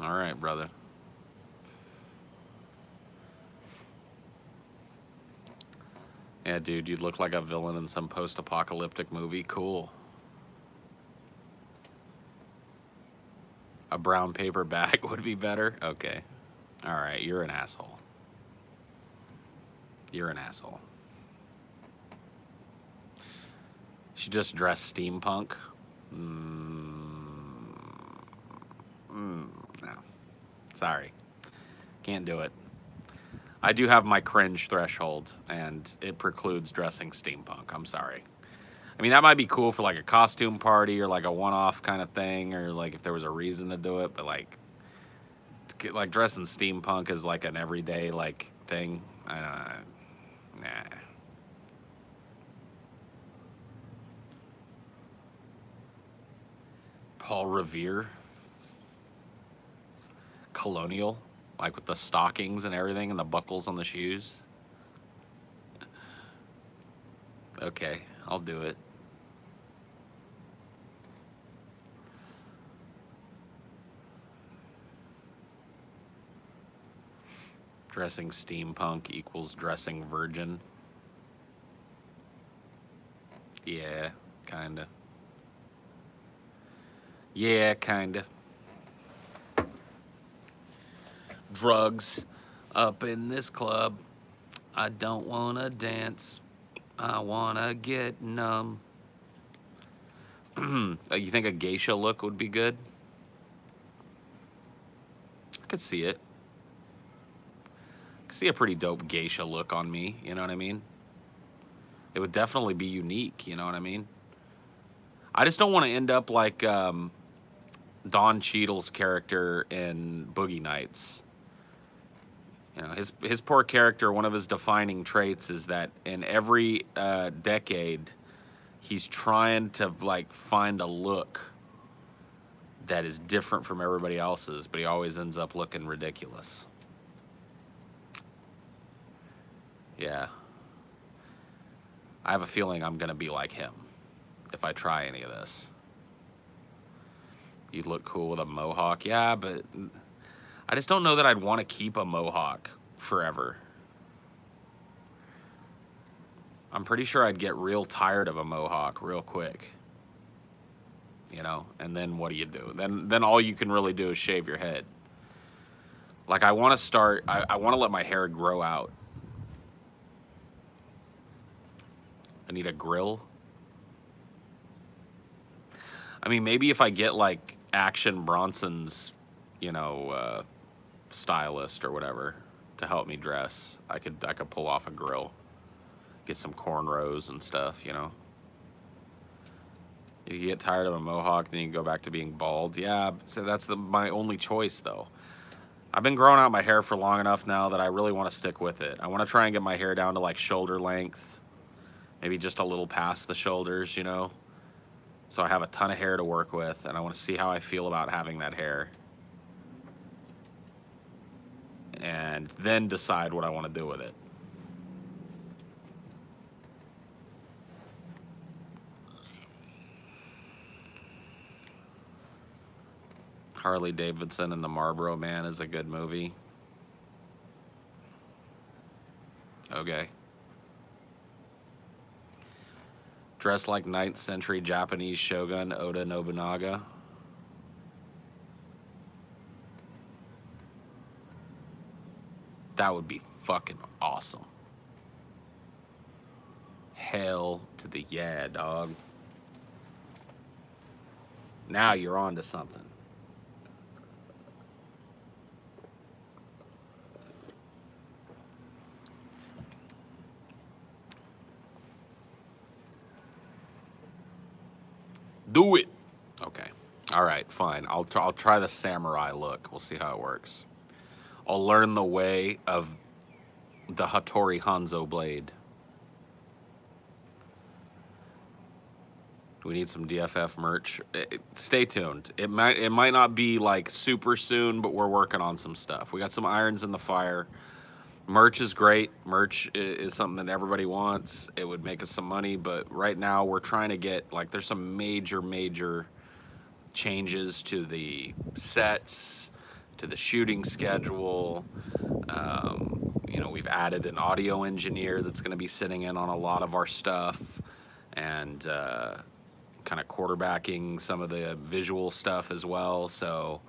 All right, brother. Yeah, dude, you'd look like a villain in some post-apocalyptic movie. Cool. A brown paper bag would be better? Okay. All right, you're an asshole. You're an asshole. She just dressed steampunk? No. Sorry. Can't do it. I do have my cringe threshold, and it precludes dressing steampunk. I'm sorry. I mean, that might be cool for like a costume party or like a one-off kind of thing, or like if there was a reason to do it, but like dressing steampunk is like an everyday like thing. Nah. Paul Revere. Colonial, like with the stockings and everything and the buckles on the shoes. Okay, I'll do it. Dressing steampunk equals dressing virgin. Yeah, kinda. Yeah, kinda. Drugs up in this club. I don't wanna dance. I wanna get numb. You think a geisha look would be good? I could see it. I could see a pretty dope geisha look on me, you know what I mean? It would definitely be unique, you know what I mean? I just don't want to end up like Don Cheadle's character in Boogie Nights. You know, his poor character, one of his defining traits is that in every decade, he's trying to like find a look that is different from everybody else's, but he always ends up looking ridiculous. Yeah. I have a feeling I'm going to be like him if I try any of this. You'd look cool with a mohawk. Yeah, but I just don't know that I'd want to keep a mohawk forever. I'm pretty sure I'd get real tired of a mohawk real quick. You know, and then what do you do? Then all you can really do is shave your head. Like I want to start, I want to let my hair grow out. I need a grill. I mean, maybe if I get like Action Bronson's, you know, stylist or whatever to help me dress, I could pull off a grill, get some cornrows and stuff, you know. If you get tired of a mohawk, then you can go back to being bald. Yeah, so that's my only choice though. I've been growing out my hair for long enough now that I really want to stick with it. I want to try and get my hair down to like shoulder length, maybe just a little past the shoulders, you know. So I have a ton of hair to work with, and I want to see how I feel about having that hair. And then decide what I want to do with it. Harley Davidson and the Marlboro Man is a good movie. Okay. Dress like 9th century Japanese shogun Oda Nobunaga. That would be fucking awesome. Hell to the yeah, dog. Now you're on to something. Do it. Okay. All right, fine. I'll try the samurai look. We'll see how it works. I'll learn the way of the Hattori Hanzo blade. We need some DFF merch. Stay tuned. It might not be like super soon, but we're working on some stuff. We got some irons in the fire. Merch is great. Merch is something that everybody wants. It would make us some money, but right now we're trying to get like there's some major changes to the sets, to the shooting schedule. You know, we've added an audio engineer that's going to be sitting in on a lot of our stuff and kind of quarterbacking some of the visual stuff as well. So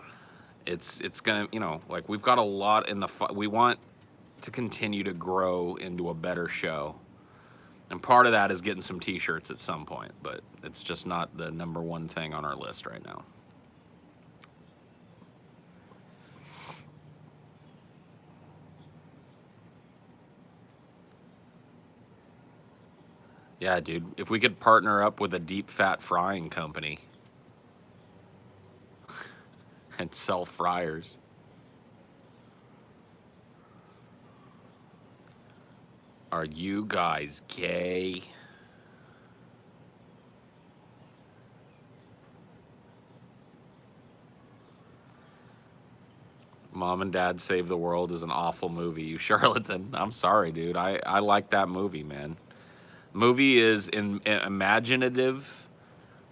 it's gonna, you know, like we've got a lot in the we want to continue to grow into a better show, and part of that is getting some t-shirts at some point, but it's just not the number one thing on our list right now. Yeah, dude, if we could partner up with a deep fat frying company and sell fryers. Are you guys gay? Mom and Dad Save the World is an awful movie, you charlatan. I'm sorry, dude. I like that movie, man. Movie is imaginative,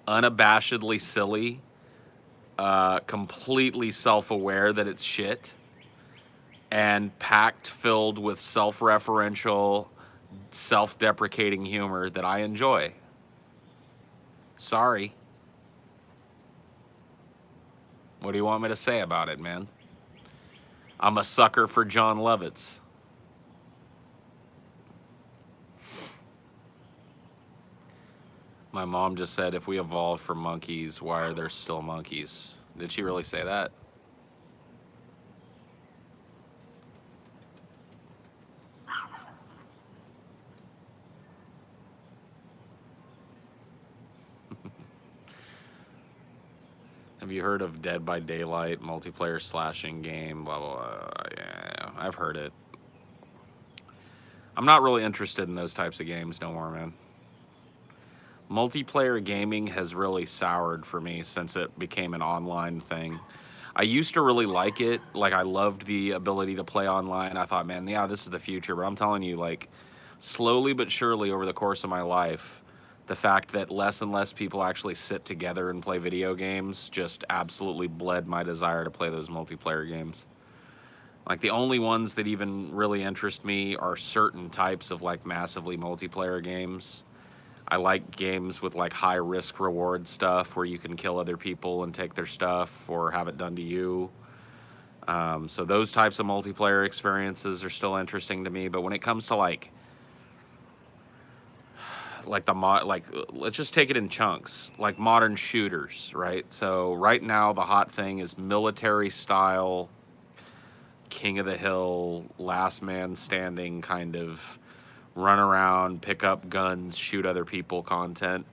unabashedly silly, completely self-aware that it's shit, and packed filled with self-referential, self-deprecating humor that I enjoy. Sorry. What do you want me to say about it, man? I'm a sucker for John Lovitz. My mom just said, if we evolved from monkeys, why are there still monkeys? Did she really say that? Have you heard of Dead by Daylight, multiplayer slashing game, blah, blah, blah? Yeah, I've heard it. I'm not really interested in those types of games no more, man. Multiplayer gaming has really soured for me since it became an online thing. I used to really like it. Like, I loved the ability to play online. I thought, man, yeah, this is the future. But I'm telling you, like, slowly but surely over the course of my life, the fact that less and less people actually sit together and play video games just absolutely bled my desire to play those multiplayer games. Like, the only ones that even really interest me are certain types of, like, massively multiplayer games. I like games with, like, high risk reward stuff where you can kill other people and take their stuff or have it done to you. So those types of multiplayer experiences are still interesting to me. But when it comes to, like let's just take it in chunks, like modern shooters, right? So right now the hot thing is military style, king of the hill, last man standing kind of run around, pick up guns, shoot other people content.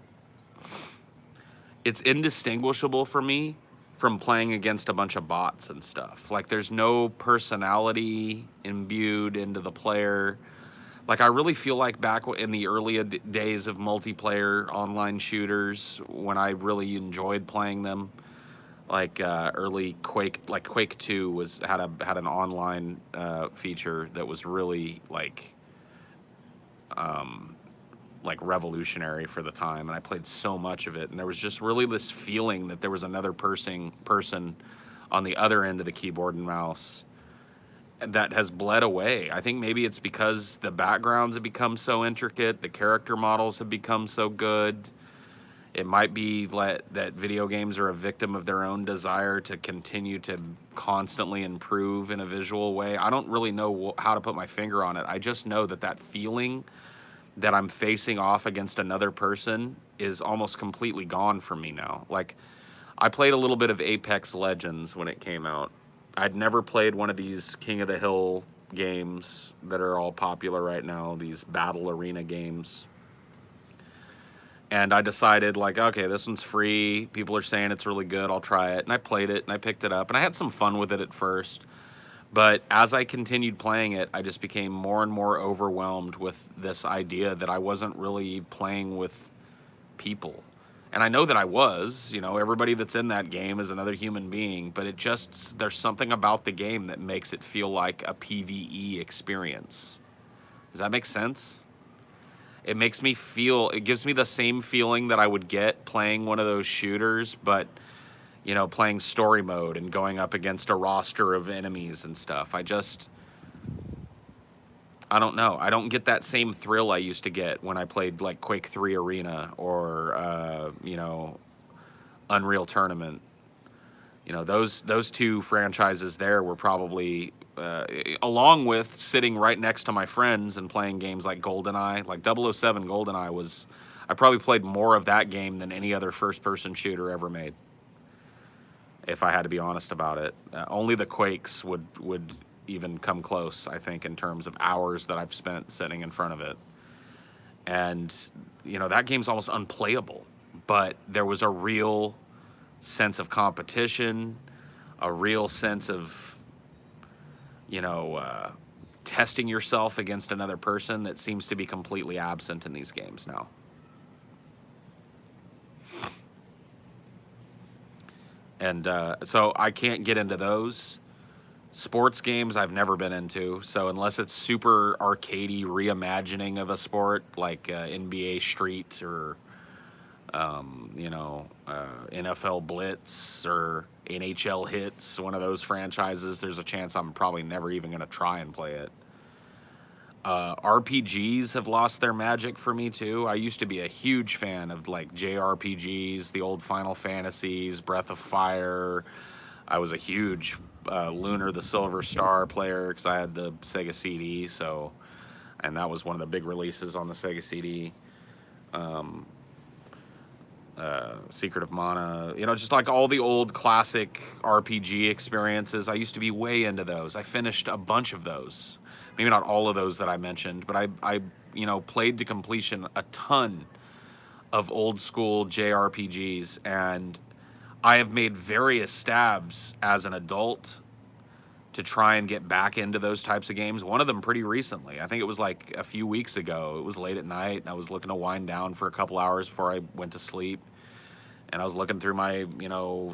It's indistinguishable for me from playing against a bunch of bots and stuff. Like, there's no personality imbued into the player. Like, I really feel like back in the early days of multiplayer online shooters, when I really enjoyed playing them, like early Quake, like Quake 2 had an online feature that was really like revolutionary for the time, and I played so much of it, and there was just really this feeling that there was another person on the other end of the keyboard and mouse that has bled away. I think maybe it's because the backgrounds have become so intricate, the character models have become so good. It might be that video games are a victim of their own desire to continue to constantly improve in a visual way. I don't really know how to put my finger on it. I just know that feeling that I'm facing off against another person is almost completely gone from me now. Like, I played a little bit of Apex Legends when it came out. I'd never played one of these King of the Hill games that are all popular right now, these battle arena games. And I decided, like, okay, this one's free. People are saying it's really good. I'll try it. And I played it, and I picked it up. And I had some fun with it at first. But as I continued playing it, I just became more and more overwhelmed with this idea that I wasn't really playing with people. And I know that I was, everybody that's in that game is another human being, but there's something about the game that makes it feel like a PvE experience. Does that make sense? It gives me the same feeling that I would get playing one of those shooters, but playing story mode and going up against a roster of enemies and stuff. I don't know. I don't get that same thrill I used to get when I played like Quake 3 Arena or, Unreal Tournament. Those two franchises there were probably, along with sitting right next to my friends and playing games like GoldenEye, like 007 GoldenEye I probably played more of that game than any other first-person shooter ever made, if I had to be honest about it. Only the Quakes would even come close, I think, in terms of hours that I've spent sitting in front of it. And, that game's almost unplayable, but there was a real sense of competition, a real sense of, testing yourself against another person that seems to be completely absent in these games now. And so I can't get into those. Sports games I've never been into, so unless it's super arcadey reimagining of a sport like NBA Street or NFL Blitz or NHL Hits, one of those franchises, there's a chance I'm probably never even going to try and play it. RPGs have lost their magic for me too. I used to be a huge fan of like JRPGs, the old Final Fantasies, Breath of Fire, I was a huge Lunar the Silver Star player because I had the Sega CD, and that was one of the big releases on the Sega CD. Secret of Mana, just like all the old classic RPG experiences. I used to be way into those. I finished a bunch of those. Maybe not all of those that I mentioned, but I played to completion a ton of old school JRPGs, and I have made various stabs as an adult to try and get back into those types of games. One of them pretty recently. I think it was like a few weeks ago. It was late at night, and I was looking to wind down for a couple hours before I went to sleep. And I was looking through my,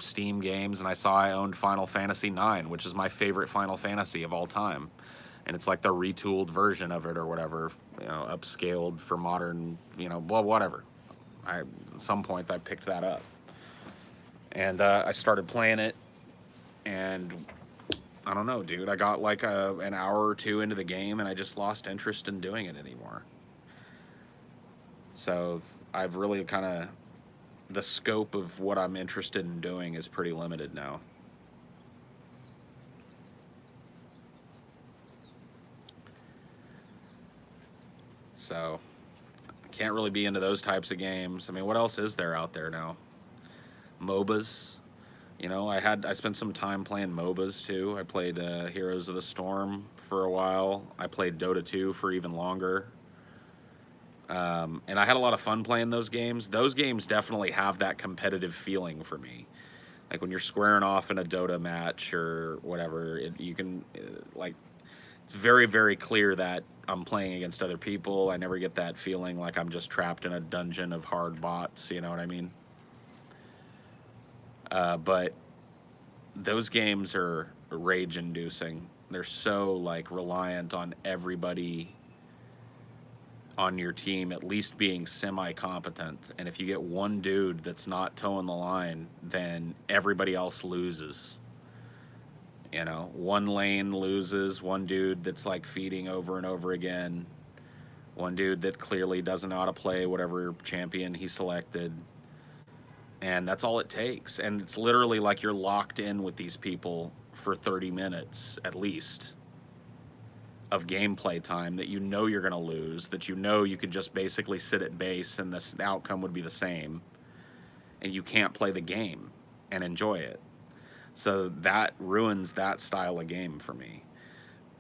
Steam games, and I saw I owned Final Fantasy IX, which is my favorite Final Fantasy of all time. And it's like the retooled version of it or whatever, upscaled for modern, well, whatever. At some point, I picked that up. And I started playing it, and I don't know, dude. I got like an hour or two into the game, and I just lost interest in doing it anymore. So I've really kind of, the scope of what I'm interested in doing is pretty limited now. So I can't really be into those types of games. I mean, what else is there out there now? MOBAs. I spent some time playing MOBAs too. I played Heroes of the Storm for a while. I played Dota 2 for even longer. And I had a lot of fun playing those games. Those games definitely have that competitive feeling for me. Like when you're squaring off in a Dota match or whatever, you can, it's very, very clear that I'm playing against other people. I never get that feeling like I'm just trapped in a dungeon of hard bots, you know what I mean? But those games are rage-inducing. They're so, reliant on everybody on your team at least being semi-competent. And if you get one dude that's not towing the line, then everybody else loses. One lane loses, one dude that's, feeding over and over again, one dude that clearly doesn't know how to play whatever champion he selected. And that's all it takes. And it's literally like you're locked in with these people for 30 minutes at least of gameplay time that you're going to lose, that you could just basically sit at base and the outcome would be the same. And you can't play the game and enjoy it. So that ruins that style of game for me.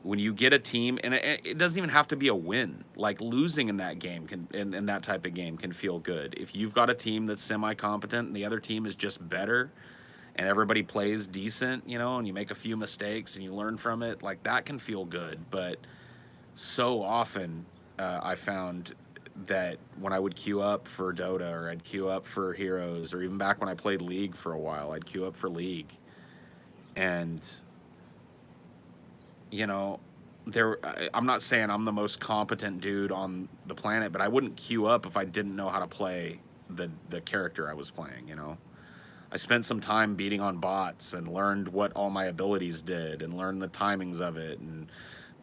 When you get a team, and it doesn't even have to be a win. Like losing in that game in that type of game can feel good. If you've got a team that's semi-competent and the other team is just better, and everybody plays decent, and you make a few mistakes and you learn from it, that can feel good. But so often, I found that when I would queue up for Dota or I'd queue up for Heroes, or even back when I played League for a while, I'd queue up for League, and I'm not saying I'm the most competent dude on the planet, but I wouldn't queue up if I didn't know how to play the character I was playing, I spent some time beating on bots and learned what all my abilities did and learned the timings of it and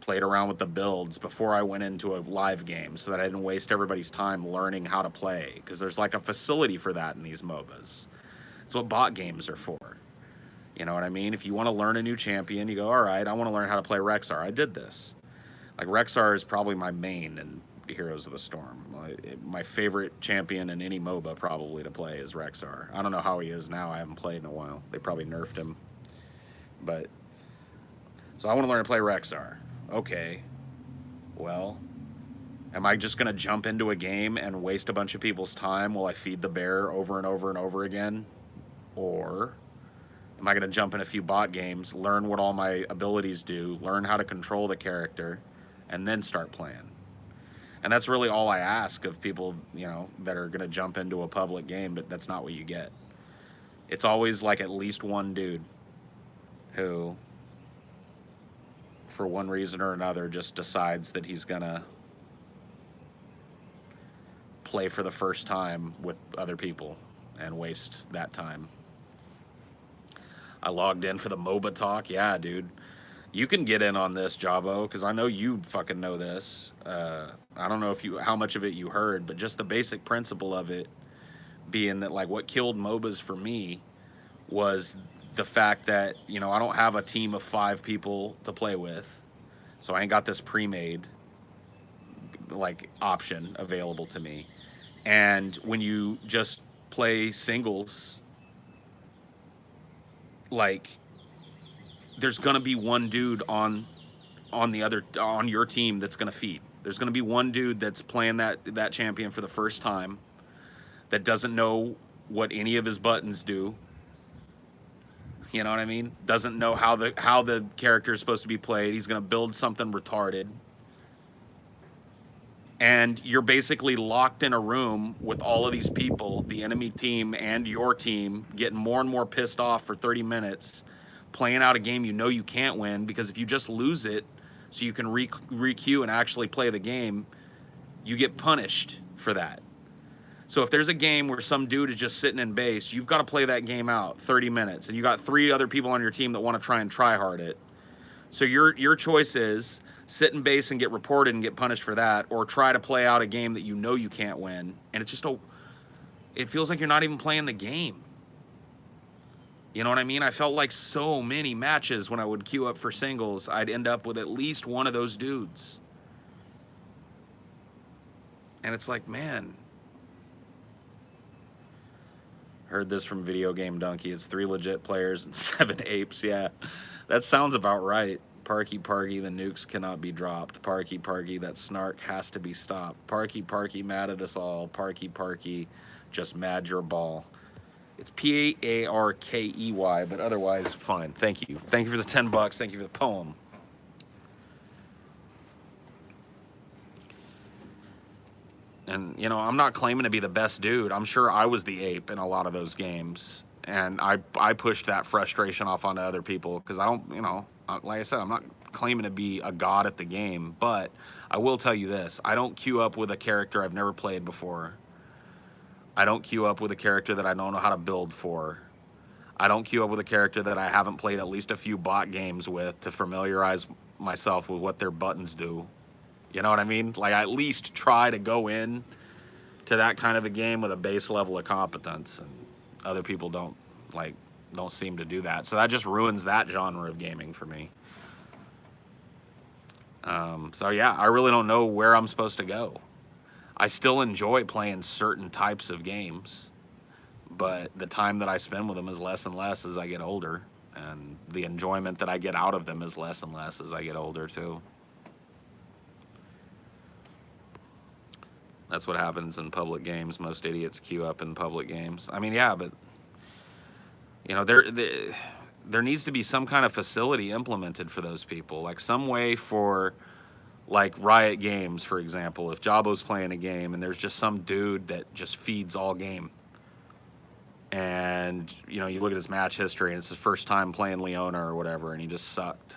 played around with the builds before I went into a live game so that I didn't waste everybody's time learning how to play, because there's a facility for that in these MOBAs. It's what bot games are for. You know what I mean? If you want to learn a new champion, you go, all right, I want to learn how to play Rexar. I did this. Rexar is probably my main in Heroes of the Storm. My favorite champion in any MOBA probably to play is Rexar. I don't know how he is now. I haven't played in a while. They probably nerfed him. But, so I want to learn to play Rexar. Okay. Well, am I just going to jump into a game and waste a bunch of people's time while I feed the bear over and over and over again? Or am I going to jump in a few bot games, learn what all my abilities do, learn how to control the character, and then start playing? And that's really all I ask of people, that are going to jump into a public game, but that's not what you get. It's always at least one dude who, for one reason or another, just decides that he's going to play for the first time with other people and waste that time. I logged in for the MOBA talk. Yeah, dude. You can get in on this, Jabo, because I know you fucking know this. I don't know how much of it you heard, but just the basic principle of it being that what killed MOBAs for me was the fact that, you know, I don't have a team of 5 people to play with, so I ain't got this pre-made like option available to me. And when you just play singles, like there's gonna be one dude on your team that's gonna feed. There's gonna be one dude that's playing that champion for the first time that doesn't know what any of his buttons do. You know what I mean? Doesn't know how the character is supposed to be played. He's gonna build something retarded. And you're basically locked in a room with all of these people, the enemy team and your team, getting more and more pissed off for 30 minutes, playing out a game you know you can't win, because if you just lose it so you can re-queue and actually play the game, you get punished for that. So if there's a game where some dude is just sitting in base, you've got to play that game out 30 minutes, and you got 3 other people on your team that want to try hard it. So your choice is sit in base and get reported and get punished for that, or try to play out a game that you know you can't win. And it's just it feels like you're not even playing the game. You know what I mean? I felt like so many matches when I would queue up for singles, I'd end up with at least one of those dudes. And it's like, man. Heard this from Video Game Donkey. It's 3 legit players and 7 apes. Yeah, that sounds about right. Parky, the nukes cannot be dropped. Parky, that snark has to be stopped. Parky, mad at us all. Parky, just mad your ball. It's Parkey, but otherwise fine. Thank you. Thank you for the $10. Thank you for the poem. And, you know, I'm not claiming to be the best dude. I'm sure I was the ape in a lot of those games. And I pushed that frustration off onto other people because I don't, you know, like I said, I'm not claiming to be a god at the game. But I will tell you this. I don't queue up with a character I've never played before. I don't queue up with a character that I don't know how to build for. I don't queue up with a character that I haven't played at least a few bot games with to familiarize myself with what their buttons do. You know what I mean? Like, I at least try to go in to that kind of a game with a base level of competence, and other people don't seem to do that. So that just ruins that genre of gaming for me. So yeah, I really don't know where I'm supposed to go. I still enjoy playing certain types of games, but the time that I spend with them is less and less as I get older, and the enjoyment that I get out of them is less and less as I get older too. That's what happens in public games. Most idiots queue up in public games. I mean, yeah, but you know, there needs to be some kind of facility implemented for those people, like some way for, like, Riot Games, for example. If Jabo's playing a game and there's just some dude that just feeds all game, and you know, you look at his match history and it's his first time playing Leona or whatever, and he just sucked,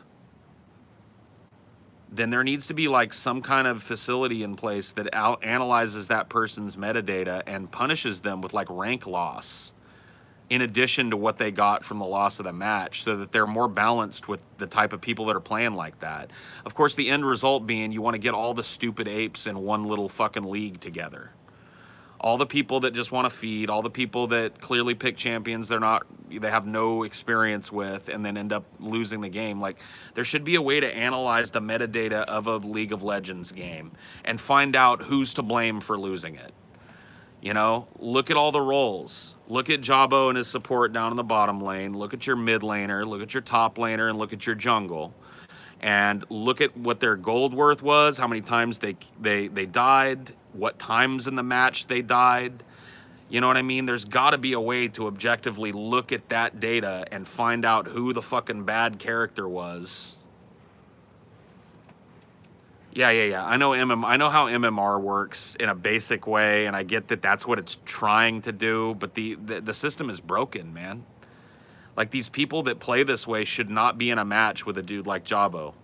then there needs to be like some kind of facility in place that analyzes that person's metadata and punishes them with like rank loss in addition to what they got from the loss of the match, so that they're more balanced with the type of people that are playing like that. Of course, the end result being you want to get all the stupid apes in one little fucking league together. All the people that just want to feed, all the people that clearly pick champions they have no experience with, and then end up losing the game. Like, there should be a way to analyze the metadata of a League of Legends game and find out who's to blame for losing it. You know, look at all the roles. Look at Jabo and his support down in the bottom lane. Look at your mid laner, look at your top laner, and look at your jungle. And look at what their gold worth was, how many times they died, what times in the match they died. You know what I mean? There's got to be a way to objectively look at that data and find out who the fucking bad character was. Yeah. I know how MMR works in a basic way, and I get that that's what it's trying to do, but the system is broken, man. Like, these people that play this way should not be in a match with a dude like Jabo,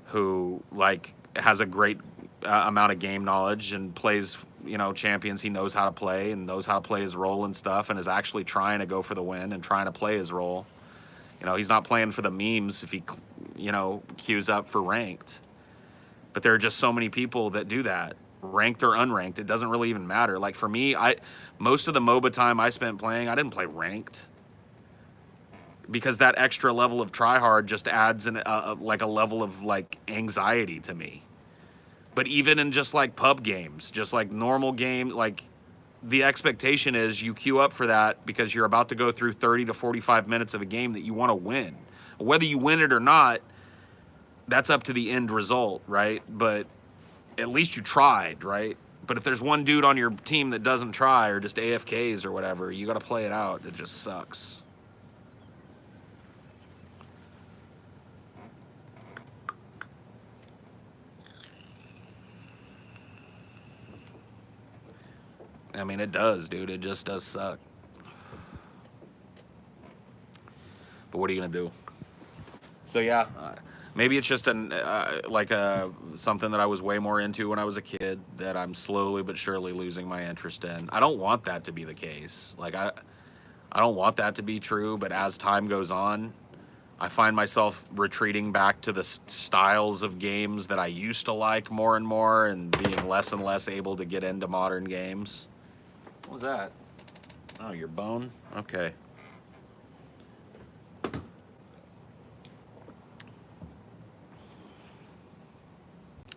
who, like, has a great amount of game knowledge and plays, you know, champions he knows how to play and knows how to play his role and stuff, and is actually trying to go for the win and trying to play his role. You know, he's not playing for the memes if he, you know, queues up for ranked. But there are just so many people that do that, ranked or unranked. It doesn't really even matter. Like, for me, most of the MOBA time I spent playing, I didn't play ranked. because that extra level of try hard just adds like a level of like anxiety to me. But even in just like pub games, just like normal game, like the expectation is you queue up for that because you're about to go through 30 to 45 minutes of a game that you want to win. Whether you win it or not, that's up to the end result, right? But at least you tried, right? But if there's one dude on your team that doesn't try or just AFKs or whatever, you got to play it out. It just sucks. I mean, it does, dude. It just does suck. But what are you gonna do? So yeah, maybe it's just something that I was way more into when I was a kid that I'm slowly but surely losing my interest in. I don't want that to be the case. Like I don't want that to be true. But as time goes on, I find myself retreating back to the styles of games that I used to like more and more, and being less and less able to get into modern games. What was that? Oh, your bone? Okay.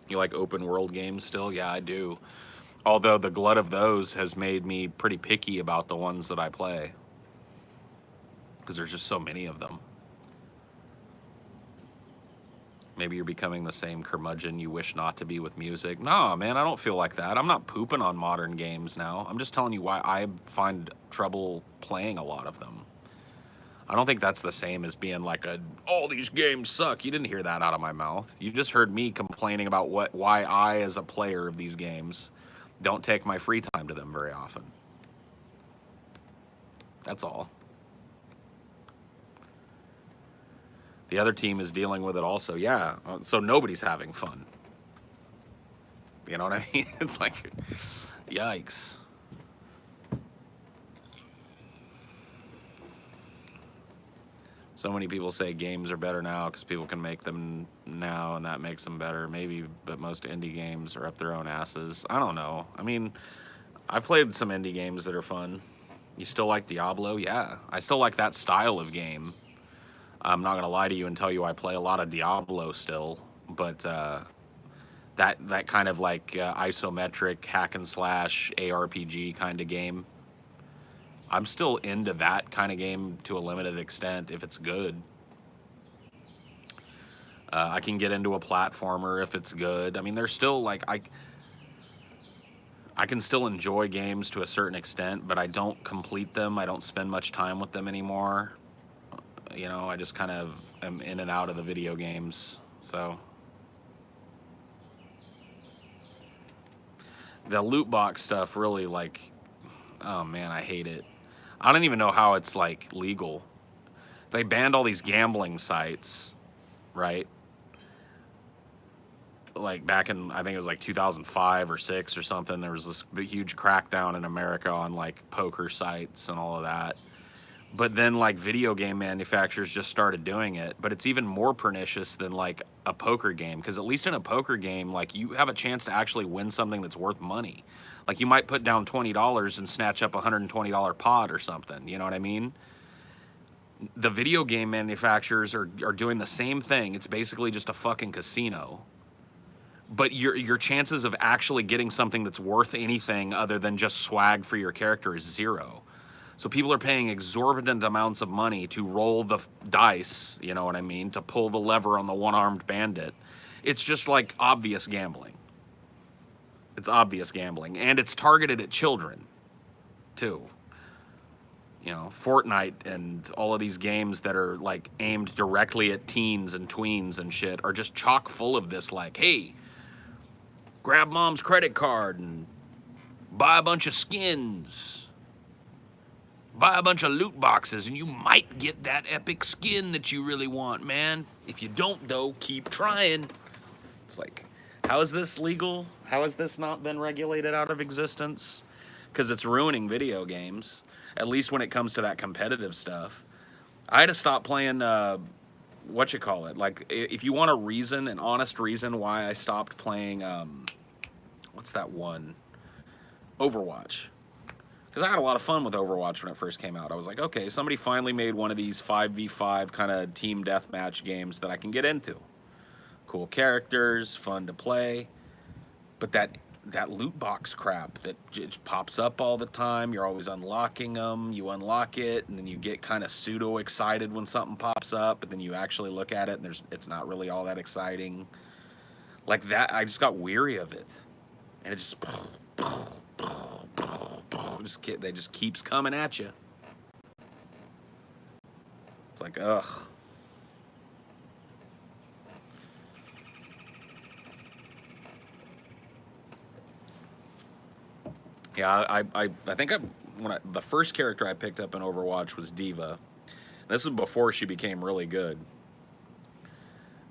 You like open world games still? Yeah, I do. Although the glut of those has made me pretty picky about the ones that I play, because there's just so many of them. Maybe you're becoming the same curmudgeon you wish not to be with music. No, man, I don't feel like that. I'm not pooping on modern games now. I'm just telling you why I find trouble playing a lot of them. I don't think that's the same as being like all these games suck. You didn't hear that out of my mouth. You just heard me complaining about why I, as a player of these games, don't take my free time to them very often. That's all. The other team is dealing with it also. Yeah, so nobody's having fun. You know what I mean? It's like, yikes. So many people say games are better now because people can make them now and that makes them better. Maybe, but most indie games are up their own asses. I don't know. I mean, I've played some indie games that are fun. You still like Diablo? Yeah. I still like that style of game. I'm not going to lie to you and tell you I play a lot of Diablo still, but that kind of like isometric hack and slash ARPG kind of game, I'm still into that kind of game to a limited extent if it's good. I can get into a platformer if it's good. I mean, there's still like I can still enjoy games to a certain extent, but I don't complete them. I don't spend much time with them anymore. You know, I just kind of am in and out of the video games. So the loot box stuff really, like, oh man, I hate it. I don't even know how it's like legal. They banned all these gambling sites, right? Like back in, I think it was like 2005 or 6 or something, there was this big, huge crackdown in America on like poker sites and all of that. But then like video game manufacturers just started doing it. But it's even more pernicious than like a poker game, because at least in a poker game, like you have a chance to actually win something that's worth money. Like you might put down $20 and snatch up a $120 pot or something. You know what I mean? The video game manufacturers are doing the same thing. It's basically just a fucking casino. But your chances of actually getting something that's worth anything other than just swag for your character is zero. So people are paying exorbitant amounts of money to roll the dice, you know what I mean, to pull the lever on the one-armed bandit. It's just like obvious gambling. It's obvious gambling. And it's targeted at children, too. You know, Fortnite and all of these games that are like aimed directly at teens and tweens and shit are just chock full of this, like, hey, grab mom's credit card and buy a bunch of skins. Buy a bunch of loot boxes and you might get that epic skin that you really want, man. If you don't, though, keep trying. It's like, how is this legal? How has this not been regulated out of existence? Because it's ruining video games, at least when it comes to that competitive stuff. I had to stop playing, like, if you want a reason, an honest reason why I stopped playing, what's that one? Overwatch. Because I had a lot of fun with Overwatch when it first came out. I was like, okay, somebody finally made one of these 5v5 kind of team deathmatch games that I can get into. Cool characters, fun to play. But that loot box crap that just pops up all the time, you're always unlocking them, you unlock it, and then you get kind of pseudo excited when something pops up, but then you actually look at it and it's not really all that exciting. Like that, I just got weary of it. And it just they just keeps coming at you. It's like, ugh. Yeah, I think the first character I picked up in Overwatch was Diva. This was before she became really good.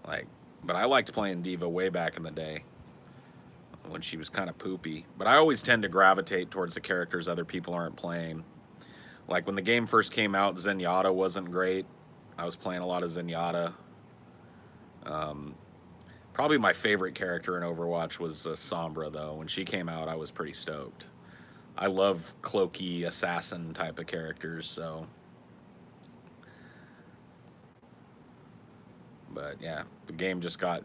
Like, but I liked playing Diva way back in the day when she was kind of poopy. But I always tend to gravitate towards the characters other people aren't playing. Like when the game first came out, Zenyatta wasn't great. I was playing a lot of Zenyatta. Probably my favorite character in Overwatch was Sombra, though. When she came out, I was pretty stoked. I love cloaky assassin type of characters, so. But yeah, the game just got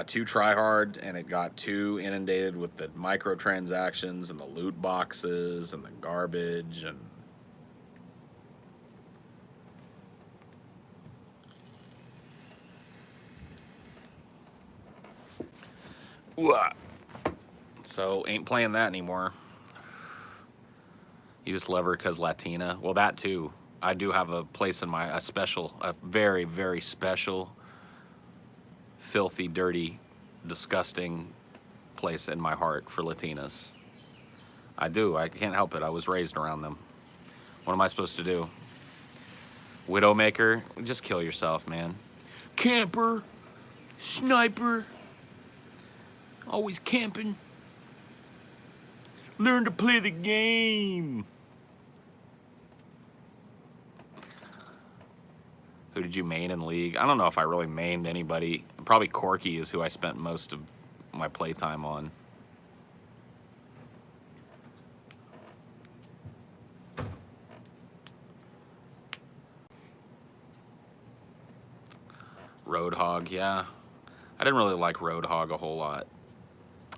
too try-hard, and it got too inundated with the microtransactions and the loot boxes and the garbage and. So ain't playing that anymore. You just love her because Latina. Well, that too. I do have a place in a very, very special, filthy, dirty, disgusting place in my heart for Latinas. I do. I can't help it. I was raised around them. What am I supposed to do? Widowmaker? Just kill yourself, man. Camper. Sniper. Always camping. Learn to play the game. Who did you main in League? I don't know if I really mained anybody. Probably Corky is who I spent most of my playtime on. Roadhog, yeah. I didn't really like Roadhog a whole lot.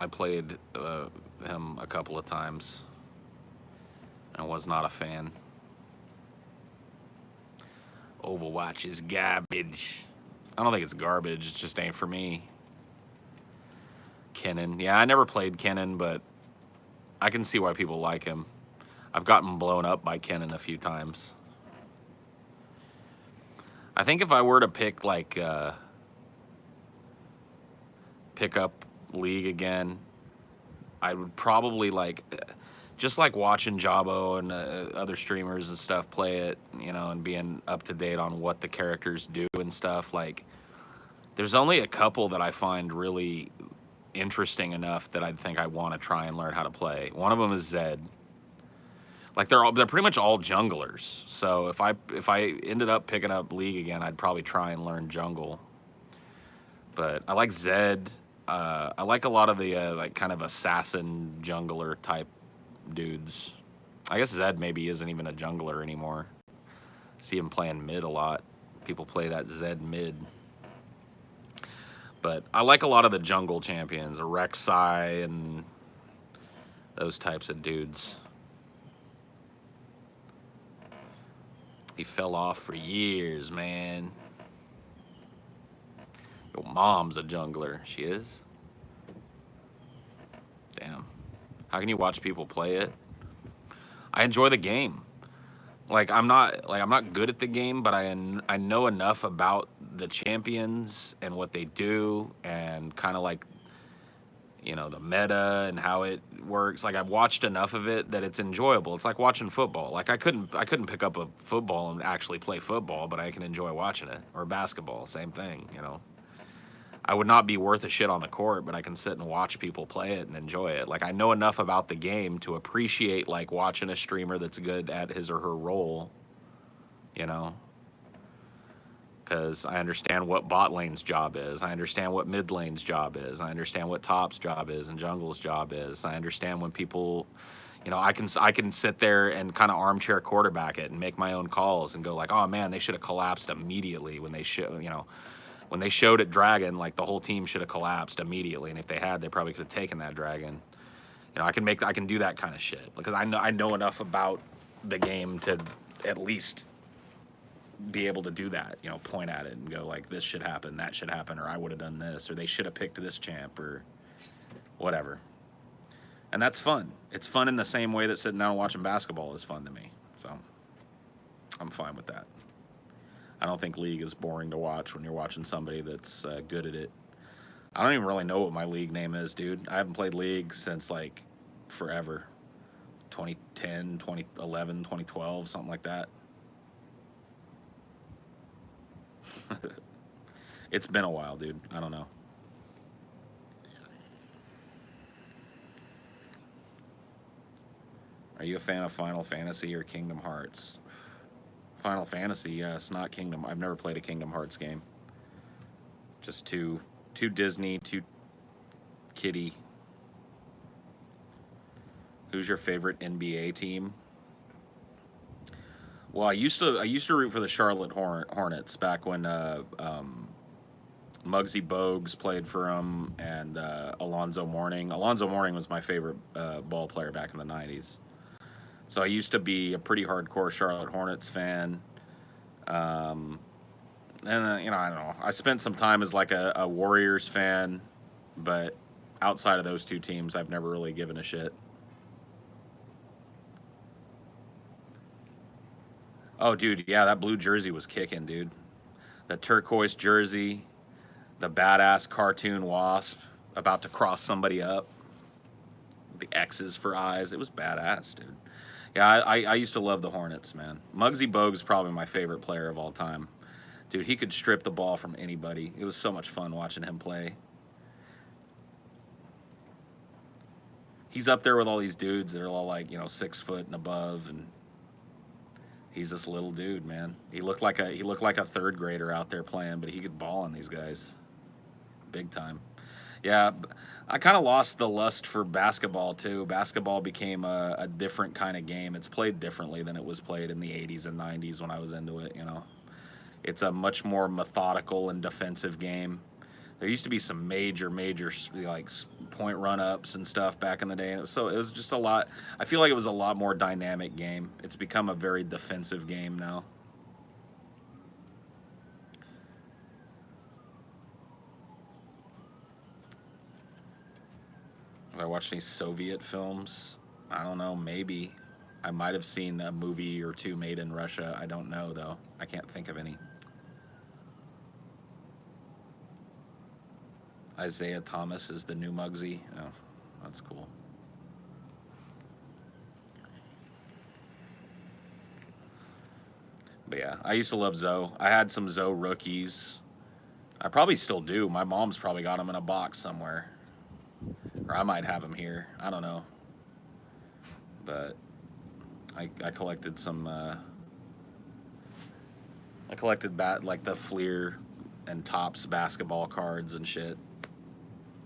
I played him a couple of times. I was not a fan. Overwatch is garbage. I don't think it's garbage. It just ain't for me. Kennen. Yeah, I never played Kennen, but I can see why people like him. I've gotten blown up by Kennen a few times. I think if I were to pick, like, pick up League again, I would probably, like, just like watching Jabo and other streamers and stuff play it, you know, and being up to date on what the characters do and stuff. Like, there's only a couple that I find really interesting enough that I think I want to try and learn how to play. One of them is Zed. Like, they're pretty much all junglers. So if I ended up picking up League again, I'd probably try and learn jungle. But I like Zed. I like a lot of the like kind of assassin jungler type dudes. I guess Zed maybe isn't even a jungler anymore. See him playing mid a lot. People play that Zed mid. But I like a lot of the jungle champions, Rek'Sai and those types of dudes. He fell off for years, man. Your mom's a jungler. She is? Damn. How can you watch people play it? I enjoy the game. Like I'm not good at the game, but I know enough about the champions and what they do and kind of like, you know, the meta and how it works. Like I've watched enough of it that it's enjoyable. It's like watching football. Like I couldn't pick up a football and actually play football, but I can enjoy watching it. Or basketball, same thing, you know. I would not be worth a shit on the court, but I can sit and watch people play it and enjoy it. Like I know enough about the game to appreciate like watching a streamer that's good at his or her role, you know. Because I understand what bot lane's job is. I understand what mid lane's job is. I understand what top's job is and jungle's job is. I understand when people, I can sit there and kind of armchair quarterback it and make my own calls and go like, oh man, they should have collapsed immediately when they when they showed at Dragon, like the whole team should have collapsed immediately, and if they had, they probably could have taken that Dragon. I can do that kind of shit because I know enough about the game to at least be able to do that. Point at it and go like, this should happen, that should happen, or I would have done this, or they should have picked this champ, or whatever. And that's fun. It's fun in the same way that sitting down and watching basketball is fun to me. So I'm fine with that. I don't think League is boring to watch when you're watching somebody that's good at it. I don't even really know what my League name is, dude. I haven't played League since like forever. 2010, 2011, 2012, something like that. It's been a while, dude. I don't know. Are you a fan of Final Fantasy or Kingdom Hearts? Final Fantasy, yes, not Kingdom. I've never played a Kingdom Hearts game. Just too Disney, too kiddie. Who's your favorite NBA team? Well, I used to root for the Charlotte Hornets back when Muggsy Bogues played for them, and Alonzo Mourning. Alonzo Mourning was my favorite ball player back in the '90s. So I used to be a pretty hardcore Charlotte Hornets fan. And I don't know. I spent some time as like a Warriors fan, but outside of those two teams, I've never really given a shit. Oh, dude, yeah, that blue jersey was kicking, dude. The turquoise jersey, the badass cartoon wasp about to cross somebody up, the X's for eyes. It was badass, dude. Yeah, I used to love the Hornets, man. Muggsy Bogues is probably my favorite player of all time. Dude, he could strip the ball from anybody. It was so much fun watching him play. He's up there with all these dudes that are all like, 6 foot and above, and he's this little dude, man. He looked like a third grader out there playing, but he could ball on these guys, big time. Yeah, I kind of lost the lust for basketball too. Basketball became a different kind of game. It's played differently than it was played in the '80s and '90s when I was into it. It's a much more methodical and defensive game. There used to be some major like point run ups and stuff back in the day, and it was just a lot. I feel like it was a lot more dynamic game. It's become a very defensive game now. Have I watched any Soviet films? I don't know. Maybe I might have seen a movie or two made in Russia. I don't know though. I can't think of any. Isaiah Thomas is the new Muggsy. Oh, that's cool. But yeah, I used to love Zoe. I had some Zoe rookies. I probably still do. My mom's probably got them in a box somewhere. Or I might have them here. I don't know. But I collected some. I collected like the Fleer and Topps basketball cards and shit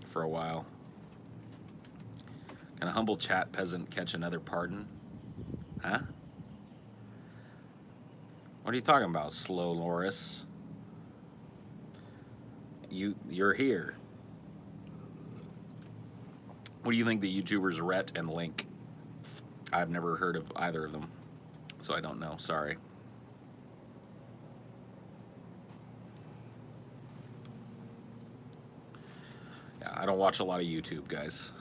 for a while. Can a humble chat peasant catch another pardon? Huh? What are you talking about, Slow Loris? You're here. What do you think the YouTubers Rhett and Link? I've never heard of either of them, so I don't know. Sorry. Yeah, I don't watch a lot of YouTube, guys.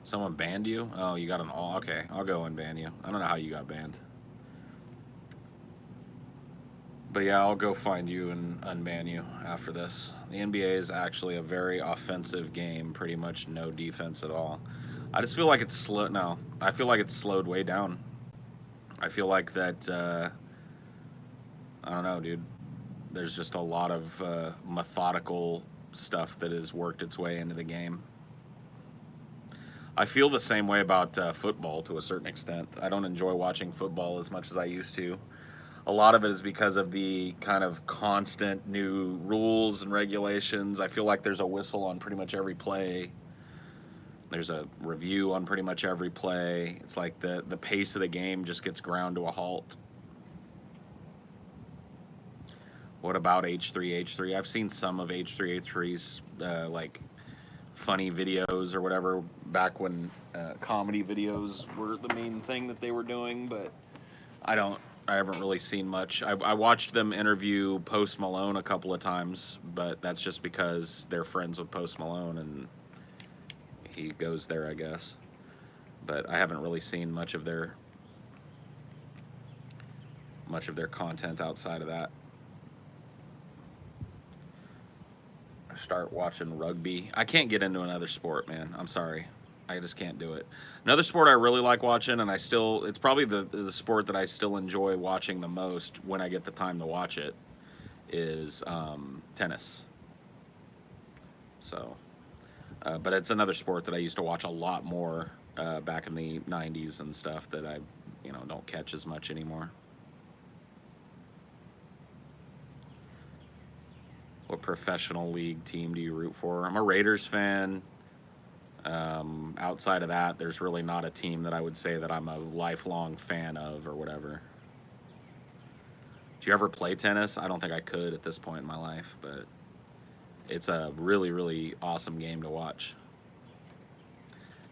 Someone banned you? Oh, you got an all. Okay, I'll go and ban you. I don't know how you got banned. But yeah, I'll go find you and unban you after this. The NBA is actually a very offensive game, pretty much no defense at all. I just feel like it's slow. No, I feel like it's slowed way down. I feel like that. I don't know, dude. There's just a lot of methodical stuff that has worked its way into the game. I feel the same way about football to a certain extent. I don't enjoy watching football as much as I used to. A lot of it is because of the kind of constant new rules and regulations. I feel like there's a whistle on pretty much every play. There's a review on pretty much every play. It's like the pace of the game just gets ground to a halt. What about H3H3? I've seen some of H3H3's like funny videos or whatever back when comedy videos were the main thing that they were doing, but I haven't really seen much. I watched them interview Post Malone a couple of times, but that's just because they're friends with Post Malone and he goes there, I guess. But I haven't really seen much of their content outside of that. Start watching rugby. I can't get into another sport, man. I'm sorry. I just can't do it. Another sport I really like watching, and it's probably the sport that I still enjoy watching the most when I get the time to watch it, is tennis. So, but it's another sport that I used to watch a lot more back in the 90s and stuff that I, don't catch as much anymore. What professional league team do you root for? I'm a Raiders fan. Outside of that, there's really not a team that I would say that I'm a lifelong fan of or whatever. Do you ever play tennis? I don't think I could at this point in my life, but it's a really, really awesome game to watch.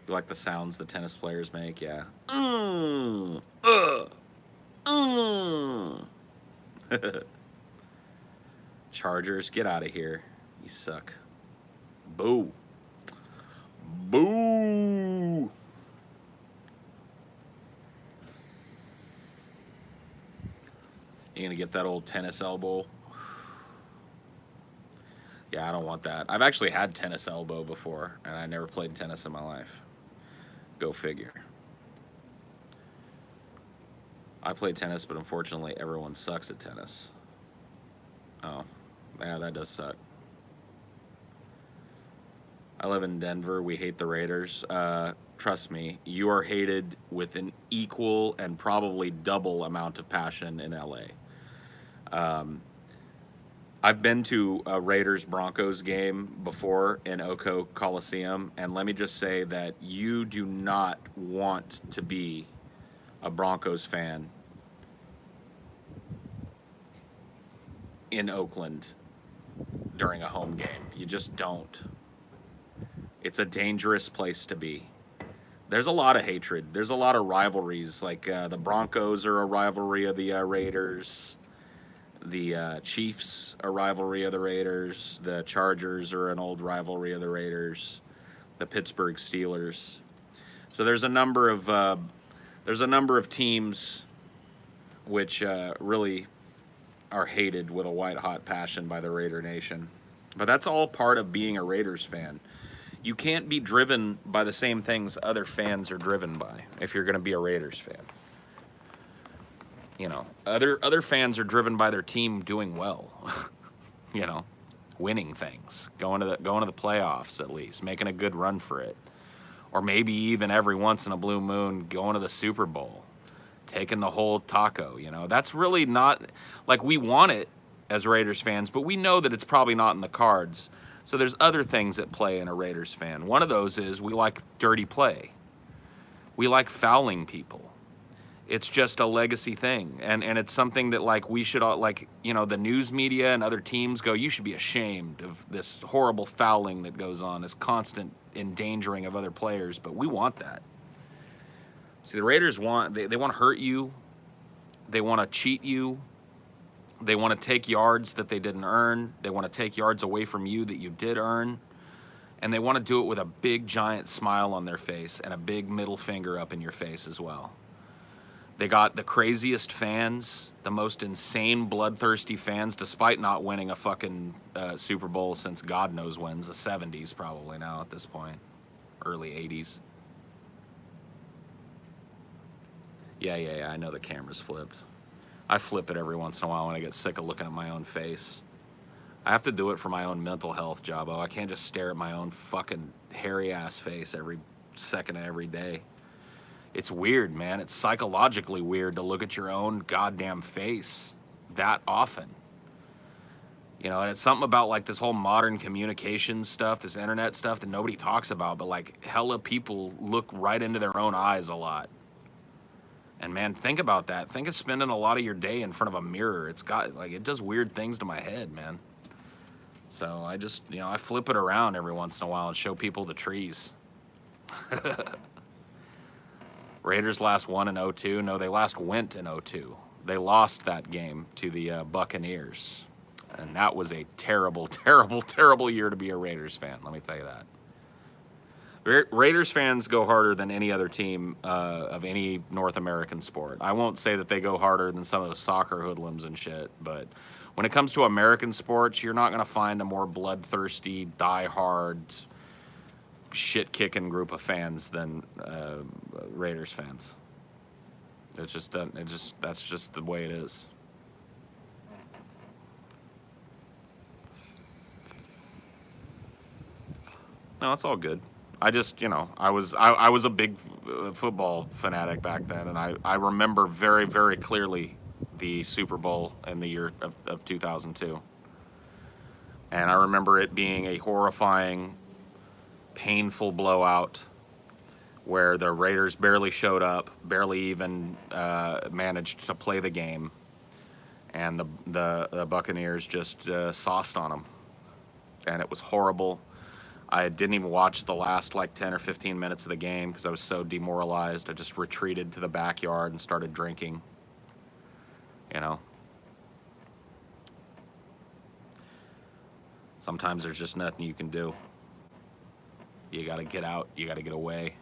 You like the sounds the tennis players make? Yeah. Chargers, get out of here. You suck. Boo. Boo. You gonna get that old tennis elbow? Yeah, I don't want that. I've actually had tennis elbow before, and I never played tennis in my life. Go figure. I played tennis, but unfortunately everyone sucks at tennis. Oh, yeah, that does suck. I live in Denver. We hate the Raiders. Trust me, you are hated with an equal and probably double amount of passion in LA. I've been to a Raiders-Broncos game before in Oco Coliseum, and let me just say that you do not want to be a Broncos fan in Oakland during a home game. You just don't. It's a dangerous place to be. There's a lot of hatred. There's a lot of rivalries. Like the Broncos are a rivalry of the Raiders. The Chiefs are a rivalry of the Raiders. The Chargers are an old rivalry of the Raiders. The Pittsburgh Steelers. So there's a number of teams which really are hated with a white-hot passion by the Raider Nation. But that's all part of being a Raiders fan. You can't be driven by the same things other fans are driven by if you're going to be a Raiders fan. Other fans are driven by their team doing well. Winning things, going to the playoffs at least, making a good run for it. Or maybe even every once in a blue moon going to the Super Bowl, taking the whole taco, That's really not, like, we want it as Raiders fans, but we know that it's probably not in the cards. So there's other things at play in a Raiders fan. One of those is we like dirty play. We like fouling people. It's just a legacy thing. And it's something that, like, we should all, like, the news media and other teams go, you should be ashamed of this horrible fouling that goes on, this constant endangering of other players. But we want that. See, the Raiders they want to hurt you. They want to cheat you. They want to take yards that they didn't earn. They want to take yards away from you that you did earn. And they want to do it with a big, giant smile on their face and a big middle finger up in your face as well. They got the craziest fans, the most insane, bloodthirsty fans, despite not winning a fucking Super Bowl since God knows when's, the 70s probably now at this point, early 80s. Yeah, I know the camera's flipped. I flip it every once in a while when I get sick of looking at my own face. I have to do it for my own mental health, Jabbo. I can't just stare at my own fucking hairy-ass face every second of every day. It's weird, man. It's psychologically weird to look at your own goddamn face that often. You know, and it's something about like this whole modern communication stuff, this internet stuff that nobody talks about, but like hella people look right into their own eyes a lot. And man, think about that. Think of spending a lot of your day in front of a mirror. It's got like it does weird things to my head, man. So I just, you know, I flip it around every once in a while and show people the trees. Raiders last won in '02. No, they last went in '02. They lost that game to the Buccaneers. And that was a terrible, terrible, terrible year to be a Raiders fan. Let me tell you that. Raiders fans go harder than any other team of any North American sport. I won't say that they go harder than some of those soccer hoodlums and shit, but when it comes to American sports, you're not going to find a more bloodthirsty, die-hard, shit-kicking group of fans than Raiders fans. That's just the way it is. No, it's all good. I just, you know, I was a big football fanatic back then, and I remember very, very clearly the Super Bowl in the year of 2002. And I remember it being a horrifying, painful blowout where the Raiders barely showed up, barely even managed to play the game, and the Buccaneers just sauced on them. And it was horrible. I didn't even watch the last like 10 or 15 minutes of the game because I was so demoralized. I just retreated to the backyard and started drinking. You know? Sometimes there's just nothing you can do. You gotta get out. You gotta get away.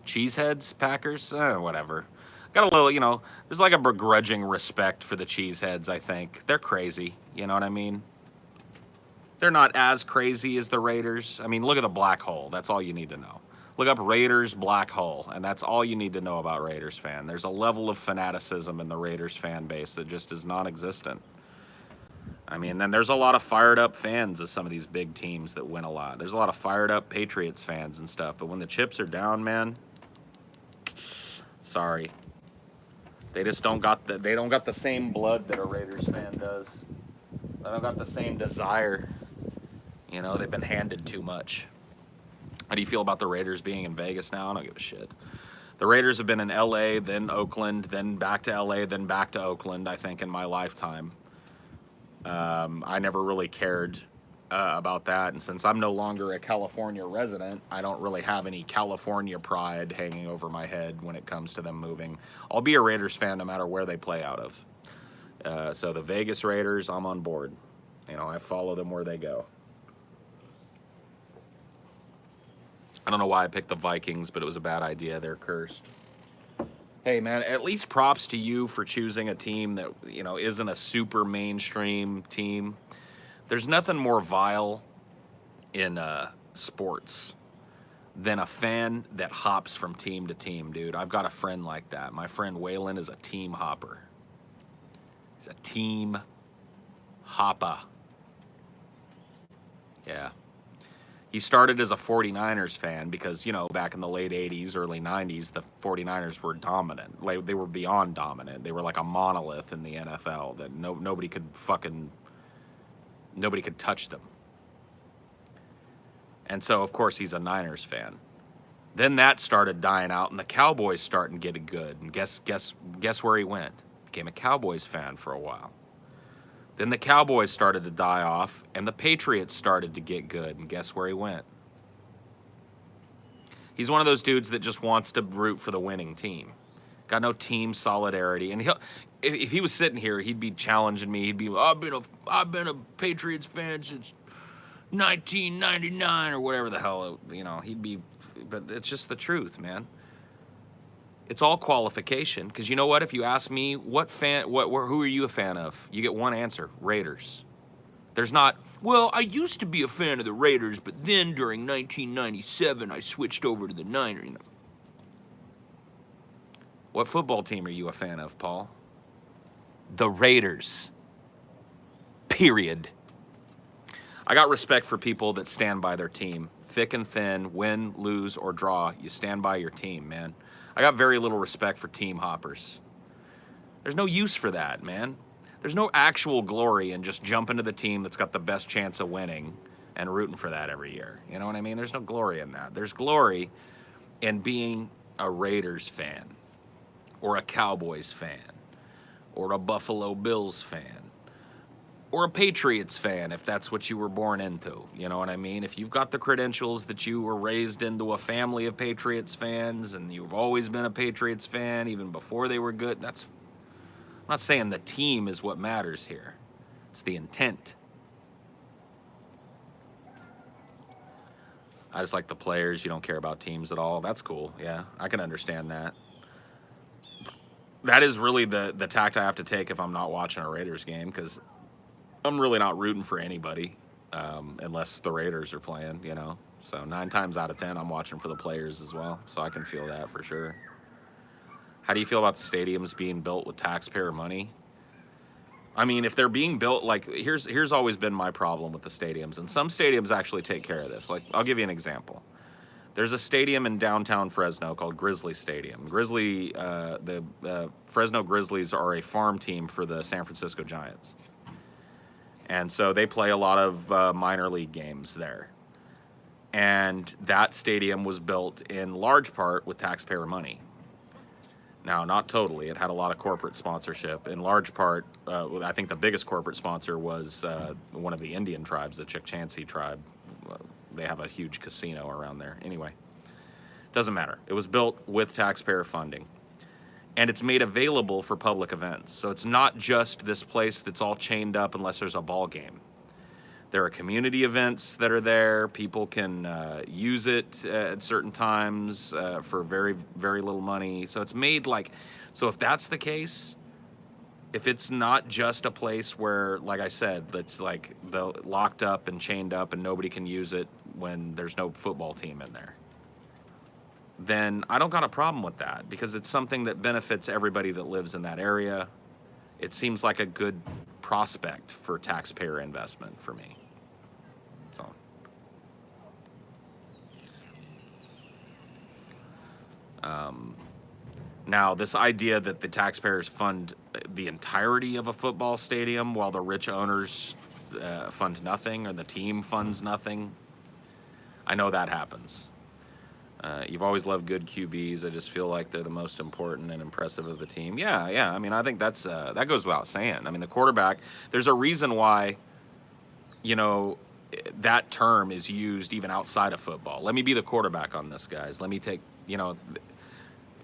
Cheeseheads, Packers, whatever. Got a little, you know, there's like a begrudging respect for the Cheeseheads, I think. They're crazy. You know what I mean? They're not as crazy as the Raiders. I mean, look at the black hole. That's all you need to know. Look up Raiders black hole, and that's all you need to know about Raiders fan. There's a level of fanaticism in the Raiders fan base that just is non-existent. I mean, then there's a lot of fired up fans of some of these big teams that win a lot. There's a lot of fired up Patriots fans and stuff, but when the chips are down, man, sorry. They just don't got the same blood that a Raiders fan does. They don't got the same desire. You know, they've been handed too much. How do you feel about the Raiders being in Vegas now? I don't give a shit. The Raiders have been in LA, then Oakland, then back to LA, then back to Oakland, I think, in my lifetime. I never really cared about that. And since I'm no longer a California resident, I don't really have any California pride hanging over my head when it comes to them moving. I'll be a Raiders fan no matter where they play out of. So the Vegas Raiders, I'm on board. You know, I follow them where they go. I don't know why I picked the Vikings, but it was a bad idea. They're cursed. Hey, man, at least props to you for choosing a team that, you know, isn't a super mainstream team. There's nothing more vile in sports than a fan that hops from team to team, dude. I've got a friend like that. My friend Waylon is a team hopper. He's a team hopper. Yeah. He started as a 49ers fan because, you know, back in the late 80s, early 90s, the 49ers were dominant. Like, they were beyond dominant. They were like a monolith in the NFL that nobody could touch them. And so, of course, he's a Niners fan. Then that started dying out, and the Cowboys starting getting good. And guess where he went? Became a Cowboys fan for a while. Then the Cowboys started to die off, and the Patriots started to get good, and guess where he went? He's one of those dudes that just wants to root for the winning team. Got no team solidarity, and if he was sitting here, he'd be challenging me. He'd be, I've been a Patriots fan since 1999 or whatever the hell, you know. He'd be, but it's just the truth, man. It's all qualification, because you know what? If you ask me, who are you a fan of? You get one answer: Raiders. There's not, well, I used to be a fan of the Raiders, but then during 1997, I switched over to the Niners. You know. What football team are you a fan of, Paul? The Raiders. Period. I got respect for people that stand by their team. Thick and thin, win, lose, or draw, you stand by your team, man. I got very little respect for team hoppers. There's no use for that, man. There's no actual glory in just jumping to the team that's got the best chance of winning and rooting for that every year. You know what I mean? There's no glory in that. There's glory in being a Raiders fan or a Cowboys fan or a Buffalo Bills fan or a Patriots fan if that's what you were born into. You know what I mean? If you've got the credentials that you were raised into a family of Patriots fans and you've always been a Patriots fan even before they were good, I'm not saying the team is what matters here. It's the intent. I just like the players. You don't care about teams at all. That's cool. Yeah, I can understand that. That is really the tact I have to take if I'm not watching a Raiders game, because I'm really not rooting for anybody unless the Raiders are playing, you know. So 9 times out of 10, I'm watching for the players as well. So I can feel that for sure. How do you feel about the stadiums being built with taxpayer money? I mean, if they're being built, like, here's always been my problem with the stadiums, and some stadiums actually take care of this. Like, I'll give you an example. There's a stadium in downtown Fresno called Grizzly Stadium. The Fresno Grizzlies are a farm team for the San Francisco Giants. And so they play a lot of minor league games there. And that stadium was built in large part with taxpayer money. Now, not totally. It had a lot of corporate sponsorship. In large part, I think the biggest corporate sponsor was one of the Indian tribes, the Chukchansi tribe. They have a huge casino around there. Anyway, doesn't matter. It was built with taxpayer funding. And it's made available for public events. So it's not just this place that's all chained up unless there's a ball game. There are community events that are there. People can use it at certain times for very, very little money. So it's made like, so if that's the case, if it's not just a place where, like I said, that's like locked up and chained up and nobody can use it when there's no football team in there, then I don't got a problem with that, because it's something that benefits everybody that lives in that area. It seems like a good prospect for taxpayer investment for me. Now, this idea that the taxpayers fund the entirety of a football stadium while the rich owners fund nothing, or the team funds nothing, I know that happens. You've always loved good QBs. I just feel like they're the most important and impressive of the team. Yeah. I mean, I think that goes without saying. I mean, the quarterback, there's a reason why, you know, that term is used even outside of football. Let me be the quarterback on this, guys. Let me take, you know,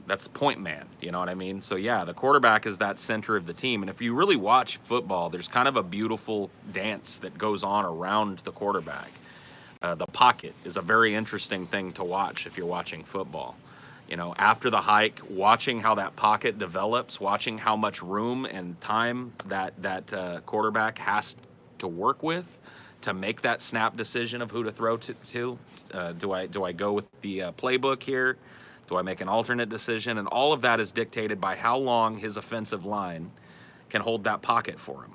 that's point man, you know what I mean? So yeah, the quarterback is that center of the team. And if you really watch football, there's kind of a beautiful dance that goes on around the quarterback. The pocket is a very interesting thing to watch if you're watching football. You know, after the hike, watching how that pocket develops, watching how much room and time that quarterback has to work with to make that snap decision of who to throw to. Do I go with the playbook here? Do I make an alternate decision? And all of that is dictated by how long his offensive line can hold that pocket for him.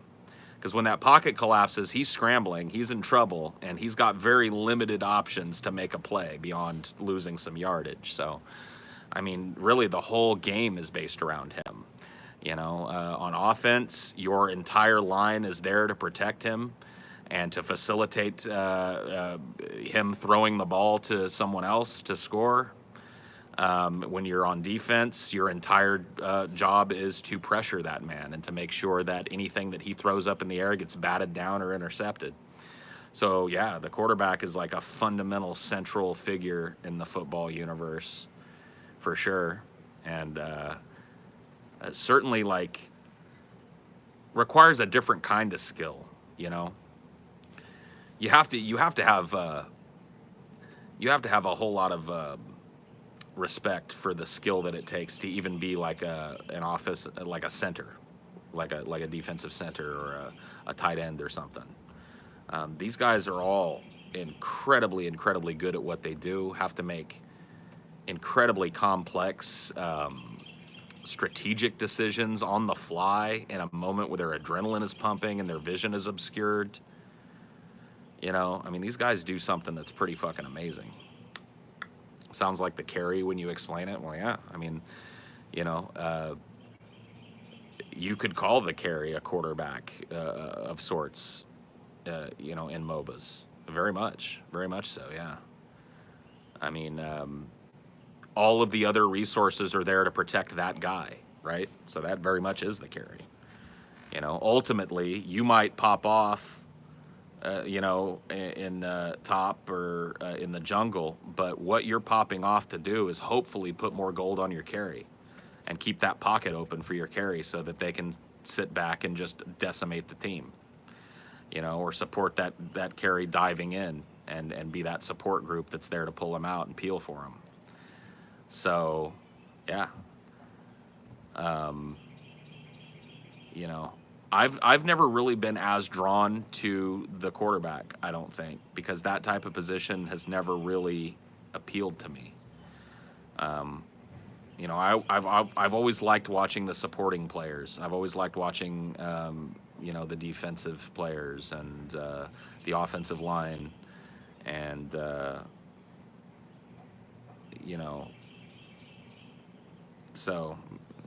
Because when that pocket collapses, he's scrambling, he's in trouble, and he's got very limited options to make a play beyond losing some yardage. So, I mean, really the whole game is based around him. You know, on offense, your entire line is there to protect him and to facilitate him throwing the ball to someone else to score. When you're on defense, your entire job is to pressure that man and to make sure that anything that he throws up in the air gets batted down or intercepted. So yeah, the quarterback is like a fundamental central figure in the football universe for sure. And certainly like requires a different kind of skill, you know. You have to have a whole lot of respect for the skill that it takes to even be like an office, like a center, like a defensive center or a tight end or something. These guys are all incredibly good at what they do, have to make incredibly complex strategic decisions on the fly in a moment where their adrenaline is pumping and their vision is obscured. You know, I mean, these guys do something that's pretty fucking amazing. Sounds like the carry when you explain it. Well, yeah, I mean, you know, you could call the carry a quarterback of sorts, in MOBAs. Very much so. Yeah. I mean, all of the other resources are there to protect that guy, right? So that very much is the carry. Ultimately, you might pop off, in top or in the jungle, but what you're popping off to do is hopefully put more gold on your carry and keep that pocket open for your carry so that they can sit back and just decimate the team, or support that carry diving in and be that support group that's there to pull them out and peel for them. So, yeah. You know, I've never really been as drawn to the quarterback, I don't think, because that type of position has never really appealed to me. I've always liked watching the supporting players. I've always liked watching the defensive players and the offensive line, and so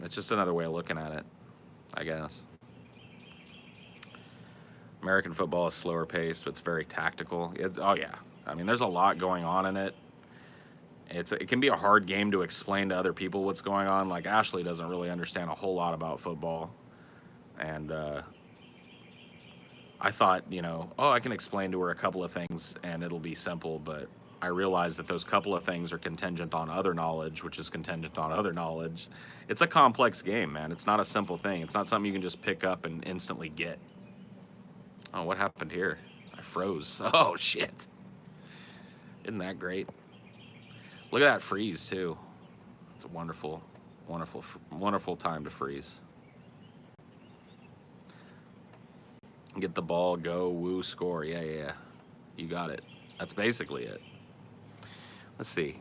it's just another way of looking at it, I guess. American football is slower paced, but it's very tactical. Oh yeah, I mean, there's a lot going on in it. It can be a hard game to explain to other people what's going on. Like Ashley doesn't really understand a whole lot about football, and I thought, I can explain to her a couple of things and it'll be simple, but I realized that those couple of things are contingent on other knowledge, which is contingent on other knowledge. It's a complex game, man. It's not a simple thing. It's not something you can just pick up and instantly get. Oh, what happened here? I froze. Oh, shit. Isn't that great? Look at that freeze, too. It's a wonderful, wonderful, wonderful time to freeze. Get the ball, go, woo, score. Yeah. You got it. That's basically it. Let's see.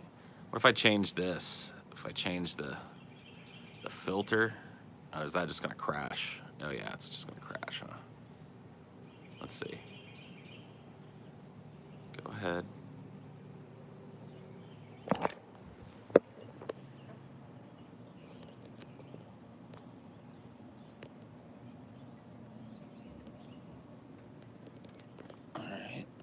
What if I change this? If I change the filter, is that just going to crash? Oh, yeah, it's just going to crash, huh? Let's see. Go ahead.